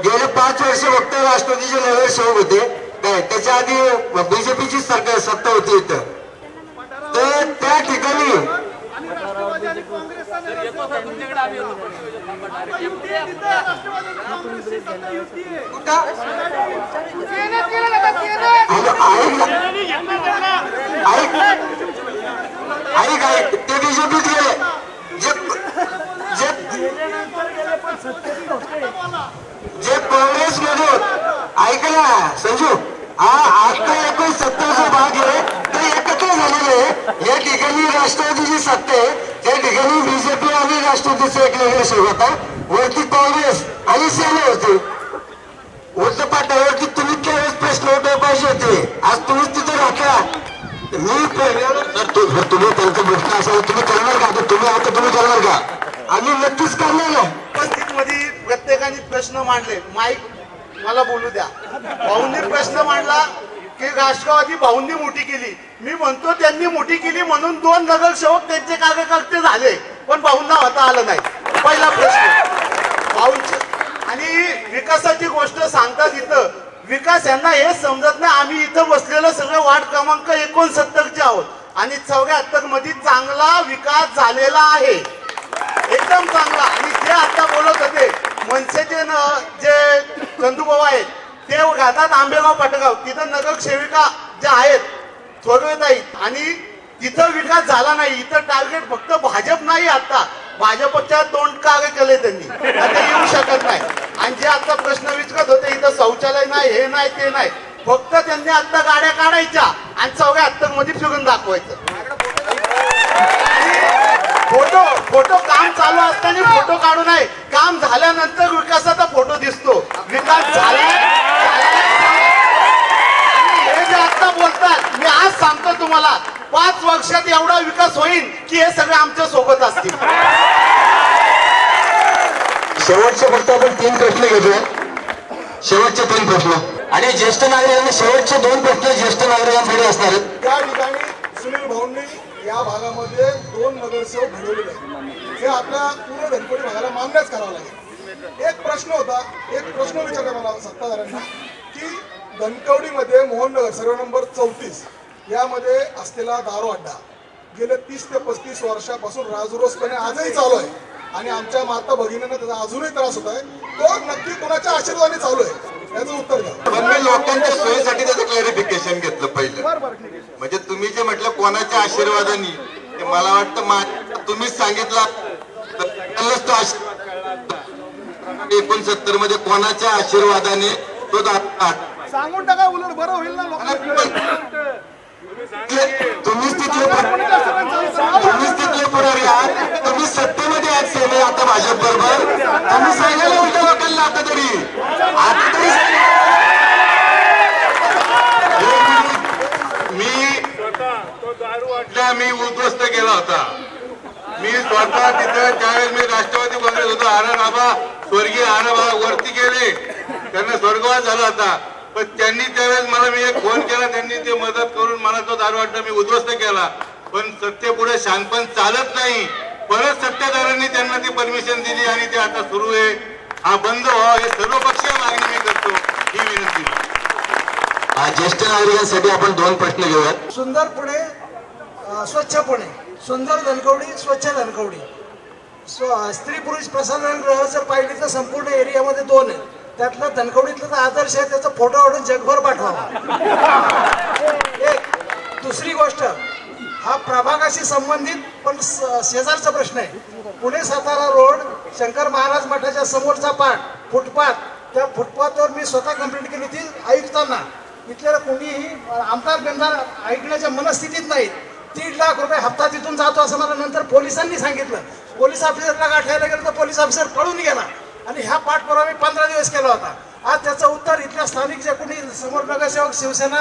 गेले 5 वर्ष फक्त राष्ट्रवादीचे नगरसेवक होते. काय त्याच्या आधी बीजेपीची सरकार सत्ता होती इथं. तर त्या ठिकाणी ते बीजेपीत गेले. जे काँग्रेसमधून ऐकला संजू, आता 1970चा भाग आहे, ते एकत्र झालेले. या ठिकाणी राष्ट्रवादीची सत्ता आहे, त्या ठिकाणी बीजेपी आणि राष्ट्रवादीचे एक नगरसेवक होता, वरती काँग्रेस आणि सेना होती. उद्धव पाटावरती तुम्ही त्यावेळेस प्रश्न उठायला पाहिजे होते. आज तुम्ही तिथे राहता. मी तुम्ही त्यांचा प्रश्न असाल तुम्ही करणार का? तुम्ही आता तुम्ही करणार का? आम्ही नक्कीच करणार. उपस्थितीमध्ये प्रत्येकाने प्रश्न मांडले. माईक मला बोलू द्या. भाऊंनी प्रश्न मांडला की राष्ट्रवादी भाऊंनी मोठी केली. मी म्हणतो त्यांनी मोठी केली म्हणून 2 नगरसेवक त्यांचे कार्यकर्ते झाले, पण भाऊंना होता आलं नाही. पहिला प्रश्न भाऊंचे. आणि विकासाची गोष्ट सांगतात इथं विकास यांना हे समजत नाही. आम्ही इथं बसलेलं सगळं वार्ड क्रमांक 69चे आहोत आणि 74 मध्ये चांगला विकास झालेला आहे, एकदम चांगला. आणि ते आता बोलत होते मनसेचे जे चंदूभाऊ आहेत ते राहतात आंबेगाव पाटगाव, तिथं नगरसेविका ज्या आहेत थोरवेत आहेत आणि तिथं विकास झाला नाही. इथं टार्गेट फक्त भाजप नाही, आता भाजपच्या तोंड कागे केले त्यांनी, आता येऊ शकत नाही. आणि जे आता प्रश्न विचारत होते इथं शौचालय नाही, हे नाही, ते नाही, फक्त त्यांनी आता गाड्या काढायच्या आणि चौघ्या हत्तर फिरून दाखवायचं. फोटो काम चालू असताना फोटो काढू नये, काम झाल्यानंतर विकासाचा फोटो दिसतो. विकास झालाय हे जे आता बोलतात, मी आज सांगतो तुम्हाला 5 वर्षात एवढा विकास होईल की हे सगळे आमच्या सोबत असतील. शेवटचे फक्त आपण 3 प्रश्न घेतोय, शेवटचे 3 प्रश्न. आणि ज्येष्ठ नागरिकांनी शेवटचे 2 प्रश्न ज्येष्ठ नागरिकांसाठी असणार आहेत. त्या ठिकाणी सुनील भाऊंनी या भागामध्ये 2 नगरसेवक घडवलेले आहेत, हे आपल्या पूर्ण धनकोडी भागाला मान्यच करावं लागेल. एक प्रश्न विचारला मला सत्ताधाऱ्यांना की धनकवडीमध्ये मोहननगर सर्वे नंबर 34 यामध्ये असलेला दारू अड्डा गेले 30 ते 35 वर्षापासून राजरोसपणे आजही चालू आहे आणि आमच्या माता भगिनींना त्याचा अजूनही त्रास होत आहे. तो नक्की कोणाच्या आशीर्वादाने चालू आहे याचं उत्तर द्या. पण मी लोकांच्या सोयीसाठी त्याचं क्लॅरिफिकेशन घेतलं पहिलं. म्हणजे तुम्ही जे म्हटलं कोणाच्या आशीर्वादाने, ते मला वाटतं तुम्हीच सांगितलं 69 मध्ये कोणाच्या आशीर्वादाने तो सांगून टाका, उलट बरं होईल ना तुम्हीच तिथले पुढारी आहात, तुम्ही सत्तेमध्ये आहात सेने आता भाजप बरोबर, तुम्ही सांगायला उलट लोकांना आता तरी मी उद्ध्वस्त केला होता. मी स्वतः तिथं त्यावेळेस मी राष्ट्रवादी काँग्रेस होतो, आबा स्वर्गीय आबा वरती गेले, त्यांना स्वर्गवास झाला होता. पण त्यांनी त्यावेळेस मला मी एक फोन केला, त्यांनी ते मदत करून मला तो दारू अड्डा मी उद्ध्वस्त केला. पण सत्तेपुढे शानपण चालत नाही. परत सत्ताधाऱ्यांनी त्यांना ती परमिशन दिली आणि ते आता सुरू आहे. हा बंद व्हावा हे सर्वपक्षीय मागणी मी करतो, ही विनंती. ज्येष्ठ नागरिकांसाठी आपण 2 प्रश्न घेऊयात. सुंदर पुणे, स्वच्छ पुणे, सुंदर धनकवडी, स्वच्छ धनकवडी. स्त्री पुरुष प्रसारण गृह जर पाहिली तर संपूर्ण एरियामध्ये 2 आहेत. त्यातला धनकवडीतला तर आदर्श आहे, त्याचा फोटो काढून जगभर पाठवावा. एक दुसरी गोष्ट, हा प्रभागाशी संबंधित पण शेजारचा प्रश्न आहे. पुणे सातारा रोड शंकर महाराज मठाच्या समोरचा फुटपाथ, त्या फुटपाथवर मी स्वतः कंप्लेंट केली होती आयुक्तांना. इथल्या कोणीही आमदार बिमदार ऐकण्याच्या मनस्थितीत नाहीत. 3 लाख रुपये हप्ता तिथून जातो असं मला नंतर पोलिसांनी सांगितलं. पोलीस ऑफिसरला गाठायला गेलं तर पोलीस ऑफिसर पळून गेला आणि ह्या पाठपुरावा मी 15 दिवस केला होता. आज त्याचं उत्तर इथल्या स्थानिक जे कोणी समोर नगरसेवक शिवसेना,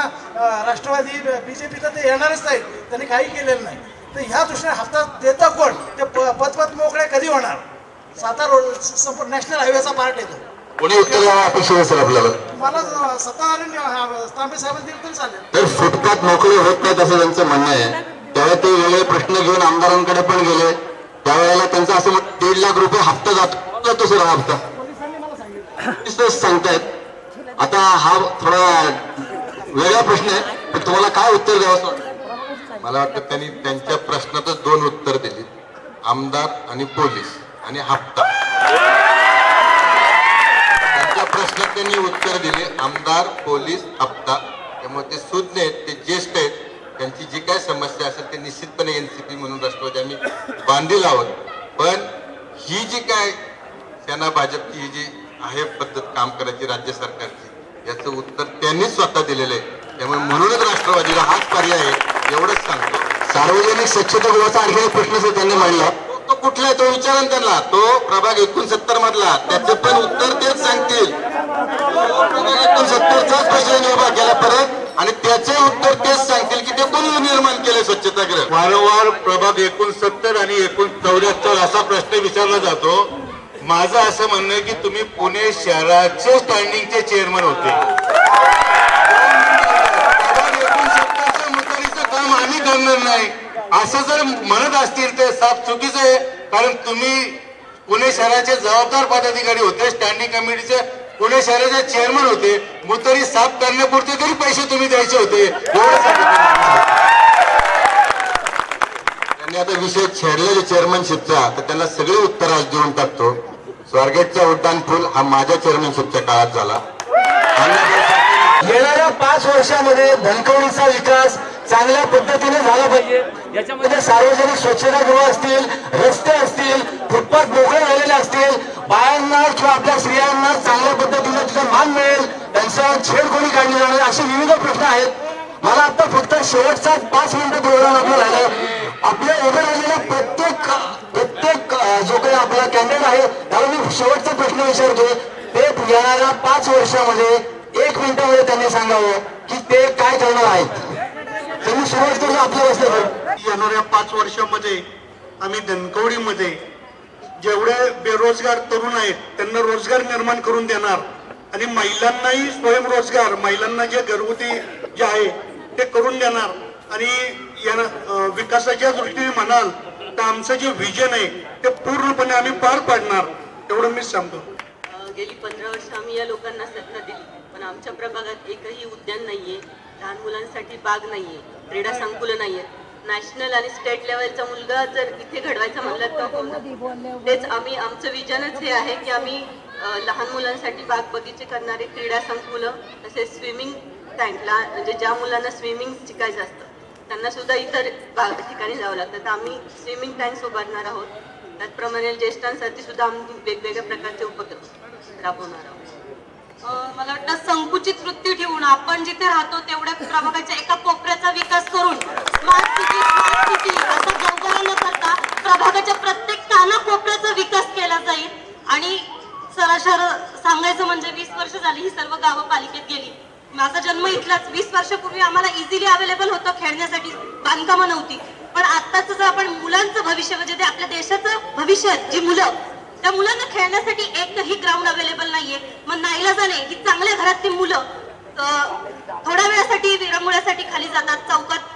राष्ट्रवादी, BJP तर ते येणारच नाहीत, त्यांनी काही केलेलं नाही. तर ह्या दृष्टीने हप्ता देतं कोण? ते पदपद मोकळे कधी होणार? सातारा रोड नॅशनल हायवेचा पार्ट येतो. कोणी उत्तर द्यावं अपेक्षित असेल आपल्याला? मला सत्ताधाऱ्यांनी तांबे साहेबांनी दिलं तरी चालेल. तर फुटपाथ मोकळे होत नाहीत असं त्यांचं म्हणणं आहे. त्यावेळेला ते वेगळे प्रश्न घेऊन आमदारांकडे पण गेले. त्यावेळेला त्यांचं असं 1.5 लाख रुपये हप्ता जातो सर, हा हप्ता सांगतायत. आता हा थोडा वेगळा प्रश्न आहे, पण तुम्हाला काय उत्तर द्यावं असं वाटतं? मला वाटतं त्यांनी त्यांच्या प्रश्नातच 2 उत्तर दिली, आमदार आणि पोलीस आणि हप्ता. त्यांच्या प्रश्नात त्यांनी उत्तर दिले आमदार, पोलीस, हप्ता. त्यामुळे ते सुज्ञ आहेत, ते ज्येष्ठ आहेत, त्यांची जी काय समस्या असेल ते निश्चितपणे NCP म्हणून राष्ट्रवादी आम्ही बांधील आहोत. पण ही जी काय सेना भाजपची ही जी आहे पद्धत काम करायची राज्य सरकारची, याचं उत्तर त्यांनीच स्वतः दिलेलं आहे. त्यामुळे म्हणूनच राष्ट्रवादीला हाच पर्याय आहे, एवढंच सांगतो. सार्वजनिक स्वच्छतागृहाचा आणखी एक प्रश्न त्यांनी मांडला. तो कुठला आहे तो विचारा त्यांना. तो प्रभाग 69 मधला, त्याचं पण उत्तर तेच सांगतील. प्रभाग 69चाच प्रश्न उभा केला परत आणि त्याचे उत्तर तेच सांगतील की ते कोणी निर्माण केले स्वच्छतागृह. वारंवार प्रभाग 69 आणि 74 असा प्रश्न विचारला जातो. माझं असं म्हणणं आहे की तुम्ही पुणे शहराचे स्टँडिंगचे चेअरमन होते. प्रभाग 69च्या मुतारीचं काम आम्ही करणार नाही असं जर म्हणत असतील तर साफ चुकीचं आहे. कारण तुम्ही पुणे शहराचे जबाबदार पदाधिकारी होते, स्टँडिंग कमिटीचे पुणे शहराचे चेअरमन होते. मुतारी साफ करण्यापुरते तरी पैसे तुम्ही द्यायचे होते. त्यांनी आता विषय छेडला चेअरमनशिपचा, तर त्यांना सगळे उत्तर आज देऊन टाकतो. स्वारगेटचा उड्डाण पूल हा माझ्या चेअरमनशिपच्या काळात झाला. येणाऱ्या 5 वर्षामध्ये धनकवडीचा विकास चांगल्या पद्धतीने झाला पाहिजे. याच्यामध्ये सार्वजनिक स्वच्छतागृह असतील, रस्ते असतील, फुटपाथ मोकळे झालेले असतील, बायांना किंवा आपल्या स्त्रियांना चांगल्या पद्धतीने तिचा मान मिळेल, त्यांचा छेडखोडी काढली जाणार, असे विविध प्रश्न आहेत. मला आता फक्त शेवटचा 5 मिनिटं बोलायला आपलं राहिलं. आपल्या उभे राहिलेल्या प्रत्येक जो काही आपला कॅन्डिडेट आहे त्याला मी शेवटचा प्रश्न विचारतोय, ते येणाऱ्या 5 वर्षामध्ये 1 मिनिटामध्ये त्यांनी सांगावं की ते काय करणार आहेत. त्यांनी सुरुवात करून आपल्या बसले. येणाऱ्या 5 वर्षामध्ये आम्ही धनकवडीमध्ये जेवढे बेरोजगार तरुण आहेत त्यांना रोजगार निर्माण करून देणार आणि महिलांनाही स्वयंरोजगार, महिलांना जे घरगुती जे आहे ते करून देणार आणि विकासाच्या दृष्टीने म्हणाल तर आमचं जे व्हिजन आहे ते पूर्णपणे आम्ही पार पाडणार, एवढं मी सांगतो. गेली 15 वर्ष आम्ही या लोकांना सत्ता दिली, पण आमच्या प्रभागात एकही उद्यान नाहीये, लहान मुलांसाठी बाग नाहीये, क्रीडा संकुलं नाहीये. नॅशनल आणि स्टेट लेवलचा मुलगा जर इथे घडवायचा म्हणलं तर तेच आमचं विजनच हे आहे की आम्ही लहान मुलांसाठी बाग बगीचे करणारे, क्रीडा संकुलं, तसेच स्विमिंग टँकला, म्हणजे ज्या मुलांना स्विमिंग शिकायचं असतं त्यांना सुद्धा इतर ठिकाणी जावं लागतं, तर आम्ही स्विमिंग टँक्स उभारणार आहोत. त्याचप्रमाणे ज्येष्ठांसाठी सुद्धा आम्ही वेगवेगळ्या प्रकारचे उपक्रम राबवणार आहोत. मला वाटतं संकुचित वृत्ती ठेवून आपण जिथे राहतो तेवढ्या प्रभागाच्या एका कोपऱ्याचा विकास करून स्मार्ट सिटी असं गवगावा न करता प्रभागाच्या प्रत्येक कानाकोपऱ्याचा विकास केला जाईल. आणि सरासर सांगायचं म्हणजे 20 वर्ष झाली ही सर्व गावं पालिकेत गेली. माझा जन्म इथलाच. 20 वर्षापूर्वी आम्हाला इझिली अवेलेबल होतं खेळण्यासाठी, बांधकामं नव्हती. पण आत्ताच जर आपण मुलांचं भविष्य म्हणजे ते आपल्या देशाचं भविष्य, जी मुलं, त्या मुलांना खेळण्यासाठी एकही ग्राउंड अवेलेबल नाहीये. मग नाईलाजाने ही चांगल्या घरातली मुलं थोड्या वेळासाठी विरंगुळ्यासाठी खाली जातात, चौकात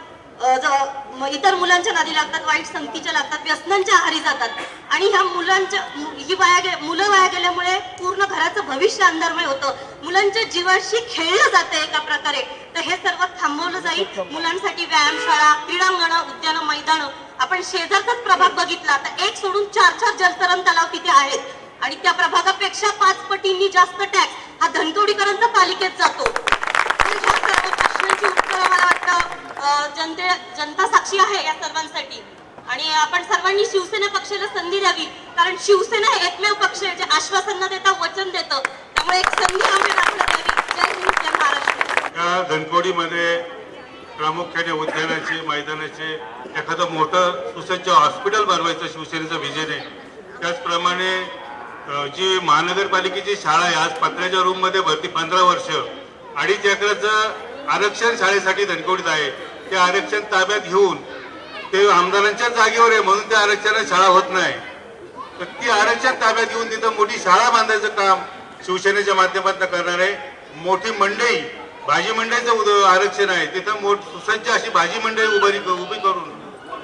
इतर मुलांच्या नादी लागतात, वाईट संगतीच्या लागतात, व्यसनांच्या आहारी जातात. आणि ह्या मुलं वाया गेल्यामुळे पूर्ण घराचं भविष्य अंधारमय होतं. मुलांच्या जीवाशी खेळलं जातं एका प्रकारे. तर हे सर्व थांबवलं जाईल. मुलांसाठी व्यायामशाळा, क्रीडांगणं, उद्यानं, मैदानं. आपण शेजारचाच प्रभाग बघितला तर 1 सोडून 4 जलतरण तलाव तिथे आहेत आणि त्या प्रभागापेक्षा 5 पटींनी जास्त टॅक्स हा धनकवडीकरांचा पालिकेत जातो. ह्या सर्व प्रश्नांची उत्तरं मला वाटतं जनता साक्षी आहे या सर्वांसाठी. आणि आपण सर्वांनी शिवसेना पक्षाला संधी द्यावी, कारण शिवसेना हे एकमेव पक्ष आहे जे आश्वासन न देता वचन देतं. त्यामुळे एक संधी आम्ही दाखल द्यावी. जय हिंद, जय महाराष्ट्र. या धनकवडीमध्ये प्रामुख्याने उद्यानाचे, मैदानाचे एखादं मोठं सुसज्ज हॉस्पिटल बनवायचं शिवसेनेचं विजन आहे. त्याचप्रमाणे जी महानगरपालिकेची शाळा आहे, आज पत्र्याच्या रूममध्ये भरती 15 वर्ष, 2.5 एकराचं आरक्षण शाळेसाठी धनकवडीत आहे. ते आरक्षण ताब्यात घेऊन ते आमदारांच्या जागेवर आहे म्हणून त्या आरक्षणात शाळा होत नाही. तर ती आरक्षण ताब्यात घेऊन तिथं मोठी शाळा बांधायचं काम शिवसेनेच्या माध्यमातून करणार आहे. मोठी मंडई, भाजी मंडईचं आरक्षण आहे, तिथं सुसज्ज अशी भाजी मंडई उभी करून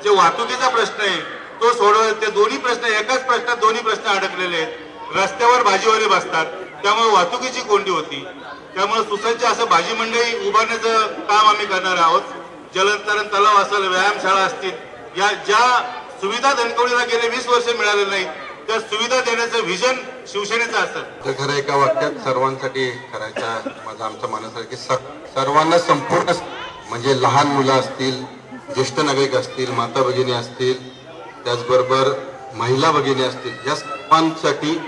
जे वाहतुकीचा प्रश्न आहे तो सोडव. ते दोन्ही प्रश्न एकाच प्रश्नात दोन्ही प्रश्न अडकलेले आहेत. रस्त्यावर भाजीवाले बसतात त्यामुळे वाहतुकीची कोंडी होती. त्यामुळे सुसज्ज असं भाजी मंडई उभारण्याचं काम आम्ही करणार आहोत. जलतरण तलाव असेल, व्यायामशाळा असतील, या ज्या सुविधा धनकवडीला गेले 20 वर्ष मिळाले नाहीत त्या सुविधा देण्याचं व्हिजन शिवसेनेचं असेल. तर खरं एका वाक्यात सर्वांसाठी करायचा माझा आमचा मानस आहे की सर्वांना संपूर्ण म्हणजे लहान मुलं असतील, ज्येष्ठ नागरिक असतील, माता भगिनी असतील, त्याचबरोबर महिला भगिनी असतील, या सर्वांसाठी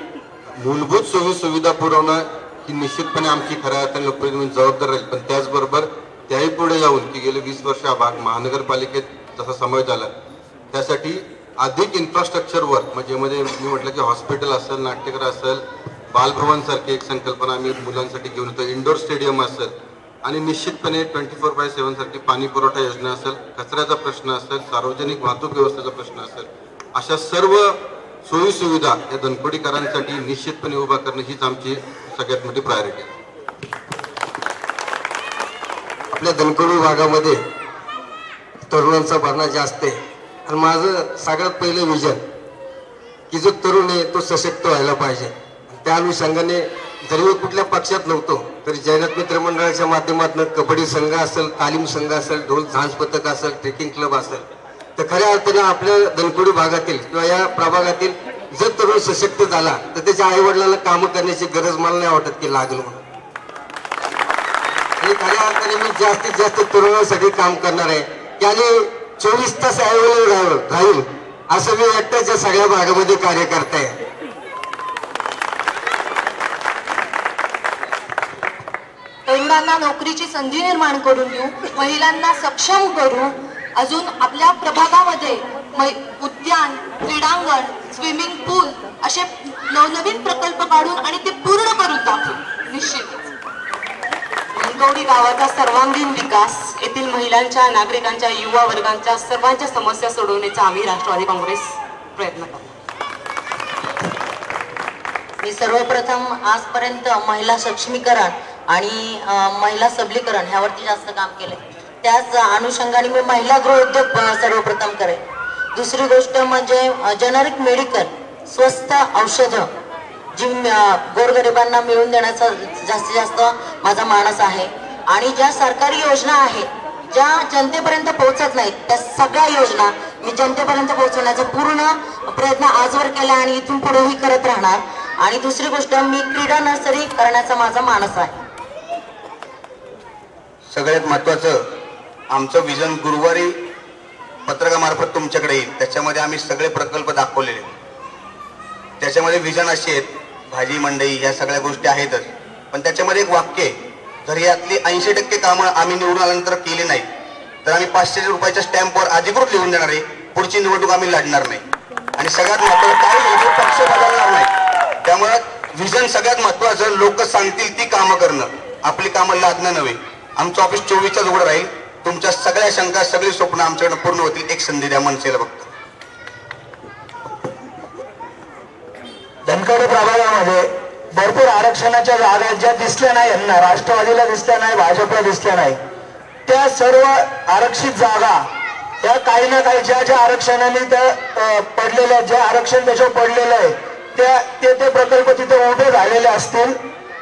मूलभूत सोयी सुविधा पुरवणं ही निश्चितपणे आमची खऱ्या अर्थाने लोकप्रतिनिधी जबाबदार राहील. पण त्याचबरोबर त्याही पुढे जाऊन की गेले 20 वर्ष हा भाग महानगरपालिकेत जसा समावेश झाला त्यासाठी अधिक इन्फ्रास्ट्रक्चर वर्क म्हणजे मी म्हटलं की हॉस्पिटल असेल, नाट्यगृह असेल, बालभवन सारखी एक संकल्पना आम्ही मुलांसाठी घेऊन येतो, इंडोर स्टेडियम असेल आणि निश्चितपणे 24/7 सारखी पाणी पुरवठा योजना असेल, कचऱ्याचा प्रश्न असेल, सार्वजनिक वाहतूक व्यवस्थेचा प्रश्न असेल, अशा सर्व सोयी सुविधा या धनकवडीकरांसाठी निश्चितपणे उभा करणं हीच आमची सगळ्यात मोठी प्रायोरिटी आहे. आपल्या धनकवडी भागामध्ये तरुणांचा भरणा जास्त आहे आणि माझं सगळ्यात पहिलं विजन की जो तरुण आहे तो सशक्त व्हायला पाहिजे. त्या अनुषंगाने जरी मी कुठल्या पक्षात नव्हतो तरी जयनाथ मित्र मंडळाच्या माध्यमातून कबड्डी संघ असेल, तालीम संघ असेल, ढोल झांज पथक असेल, ट्रेकिंग क्लब असेल, तर खऱ्या अर्थानं आपल्या धनकवडी भागातील किंवा या प्रभागातील जर तरुण सशक्त झाला तर त्याच्या आई वडिलांना कामं करण्याची गरज मला नाही वाटत की लागलं म्हणून. आणि खऱ्या अर्थाने मी जास्तीत जास्त तरुणांसाठी काम करणार आहे की आणि 24 तास अवेलेबल राहील असं मी एकट्याच्या सगळ्या भागामध्ये कार्य करताय. तरुणांना नोकरीची संधी निर्माण करून देऊ, महिलांना सक्षम करू, अजून आपल्या प्रभागामध्ये उद्यान, क्रीडांगण, स्विमिंग पूल असे नवनवीन प्रकल्प काढून आणि ते पूर्ण करून दाखवू. निश्चित धनकवडी गावाचा सर्वांगीण विकास, येथील महिलांच्या, नागरिकांच्या, युवा वर्गांच्या सर्वांच्या समस्या सोडवण्याचा आम्ही राष्ट्रवादी काँग्रेस प्रयत्न करतो. मी सर्वप्रथम आजपर्यंत महिला सक्षमीकरण आणि महिला सबलीकरण ह्यावरती जास्त काम केले. त्याच अनुषंगाने मी महिला गृहोद्योग सर्वप्रथम करेन. दुसरी गोष्ट म्हणजे जेनरिक मेडिकल, स्वस्त औषधं जी गोरगरिबांना मिळवून देण्याचा जास्तीत जास्त माझा मानस आहे. आणि ज्या सरकारी योजना आहेत ज्या जनतेपर्यंत पोहोचत नाहीत त्या सगळ्या योजना मी जनतेपर्यंत पोहोचवण्याचा पूर्ण प्रयत्न आजवर केला आणि इथून पुढेही करत राहणार. आणि दुसरी गोष्ट मी क्रीडा नर्सरी करण्याचा माझा मानस आहे. सगळ्यात महत्वाचं आमचं विजन गुरुवारी पत्रकामार्फत तुमच्याकडे येईल. त्याच्यामध्ये आम्ही सगळे प्रकल्प दाखवलेले. त्याच्यामध्ये विजन अशी आहेत, भाजी मंडई या सगळ्या गोष्टी आहेतच, पण त्याच्यामध्ये एक वाक्य आहे, जर यातली 80% कामं आम्ही निवडून आल्यानंतर केली नाही तर आम्ही 500 रुपयाच्या स्टॅम्पवर अधिकृत लिहून देणार आहे, पुढची निवडणूक आम्ही लढणार नाही. आणि सगळ्यात महत्वाचं काय म्हणजे पक्ष बदलणार नाही. त्यामुळे विजन सगळ्यात महत्वाचं, लोक सांगतील ती कामं करणं, आपली कामं लादणं नव्हे. आमचं ऑफिस 24 उघडं राहील. तुमच्या सगळ्या शंका, सगळी स्वप्न आमच्याकडे पूर्ण होतील. एक संधी द्या मनसेला बघतो. धनकवडी प्रभागामध्ये भरपूर आरक्षणाच्या जागा ज्या दिसल्या नाही यांना, राष्ट्रवादीला दिसल्या नाही, भाजपला दिसल्या नाही, त्या सर्व आरक्षित जागा त्या काही ना काही ज्या आरक्षणाने त्या पडलेल्या, जे आरक्षण त्याच्यावर पडलेलं आहे ते प्रकल्प तिथे उभे झालेले असतील.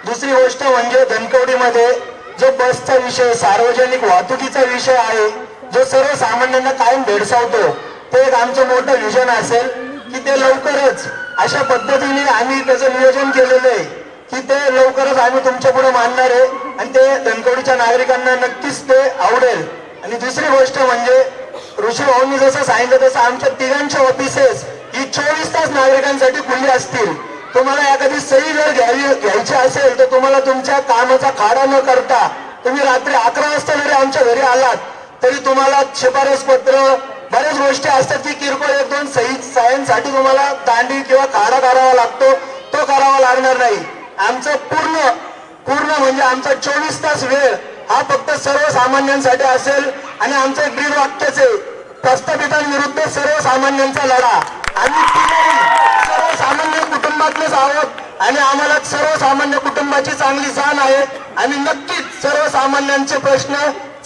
दुसरी गोष्ट म्हणजे धनकवडीमध्ये जो बसचा विषय, सार्वजनिक वाहतुकीचा विषय आहे, जो सर्वसामान्यांना कायम भेडसावतो, ते एक आमचं मोठं विजन असेल की ते लवकरच अशा पद्धतीने आम्ही त्याचं नियोजन केलेलं आहे की ते लवकरच आम्ही तुमच्या पुढे मांडणार आहे आणि ते धनकवडीच्या नागरिकांना नक्कीच ते आवडेल. आणि दुसरी गोष्ट म्हणजे ऋषी भाऊंनी जसं सांगितलं तसं आमच्या तिघांच्या ऑफिसेस ही 24 तास नागरिकांसाठी खुली असतील. तुम्हाला एखादी सही जर घ्यायची असेल तर तुम्हाला तुमच्या कामाचा खाडा न करता तुम्ही रात्री 11 वाजता जरी आमच्या घरी आलात तरी तुम्हाला शिफारस पत्र, बऱ्याच गोष्टी असतात की किरकोळ 1-2 सह्यांसाठी तुम्हाला दांडी किंवा खाडा करावा लागतो, तो करावा लागणार नाही. आमचं पूर्ण म्हणजे आमचा 24 तास वेळ हा फक्त सर्वसामान्यांसाठी असेल. आणि आमचं एक ब्रीद वाक्यच आहे, प्रस्थापितांविरुद्ध सर्वसामान्यांचा लढा. आम्ही सर्वसामान्य कुटुंबातलेच आहोत आणि आम्हाला सर्वसामान्य कुटुंबाची चांगली जाण आहे. आम्ही नक्कीच सर्वसामान्यांचे प्रश्न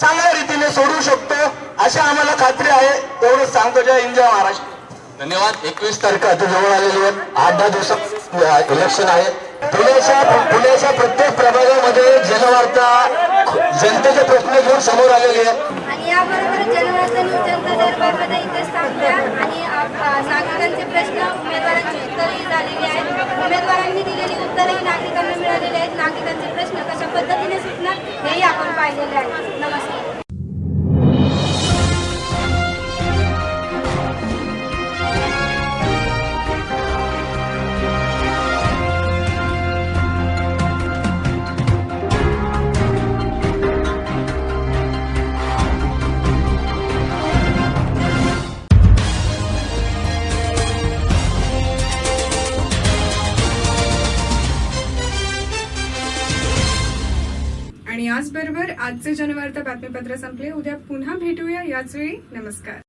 चांगल्या रीतीने सोडवू शकतो अशी आम्हाला खात्री आहे. एवढंच सांगतो. जय हिंद, जय महाराष्ट्र. धन्यवाद. 21 तारीख आता जवळ आलेली आहे. 8-10 दिवसात इलेक्शन आहे. पुण्याच्या प्रत्येक प्रभागामध्ये जनवार्ता, जनतेचे प्रश्न घेऊन समोर आलेले आहेत. आणि याबरोबर जनवार्ता जनता दरबारमध्ये इथेच थांबल्या आणि नागरिकांचे प्रश्न, उमेदवारांची उत्तरही झालेली आहेत. उमेदवारांनी दिलेली उत्तरही नागरिकांना मिळालेली आहेत. नागरिकांचे प्रश्न कशा पद्धतीने सुटणार हेही आपण पाहिलेले आहे. नमस्कार. आणि याचबरोबर आजचे जनवार्ता बातमीपत्र संपले. उद्या पुन्हा भेटूया याच वेळी. नमस्कार.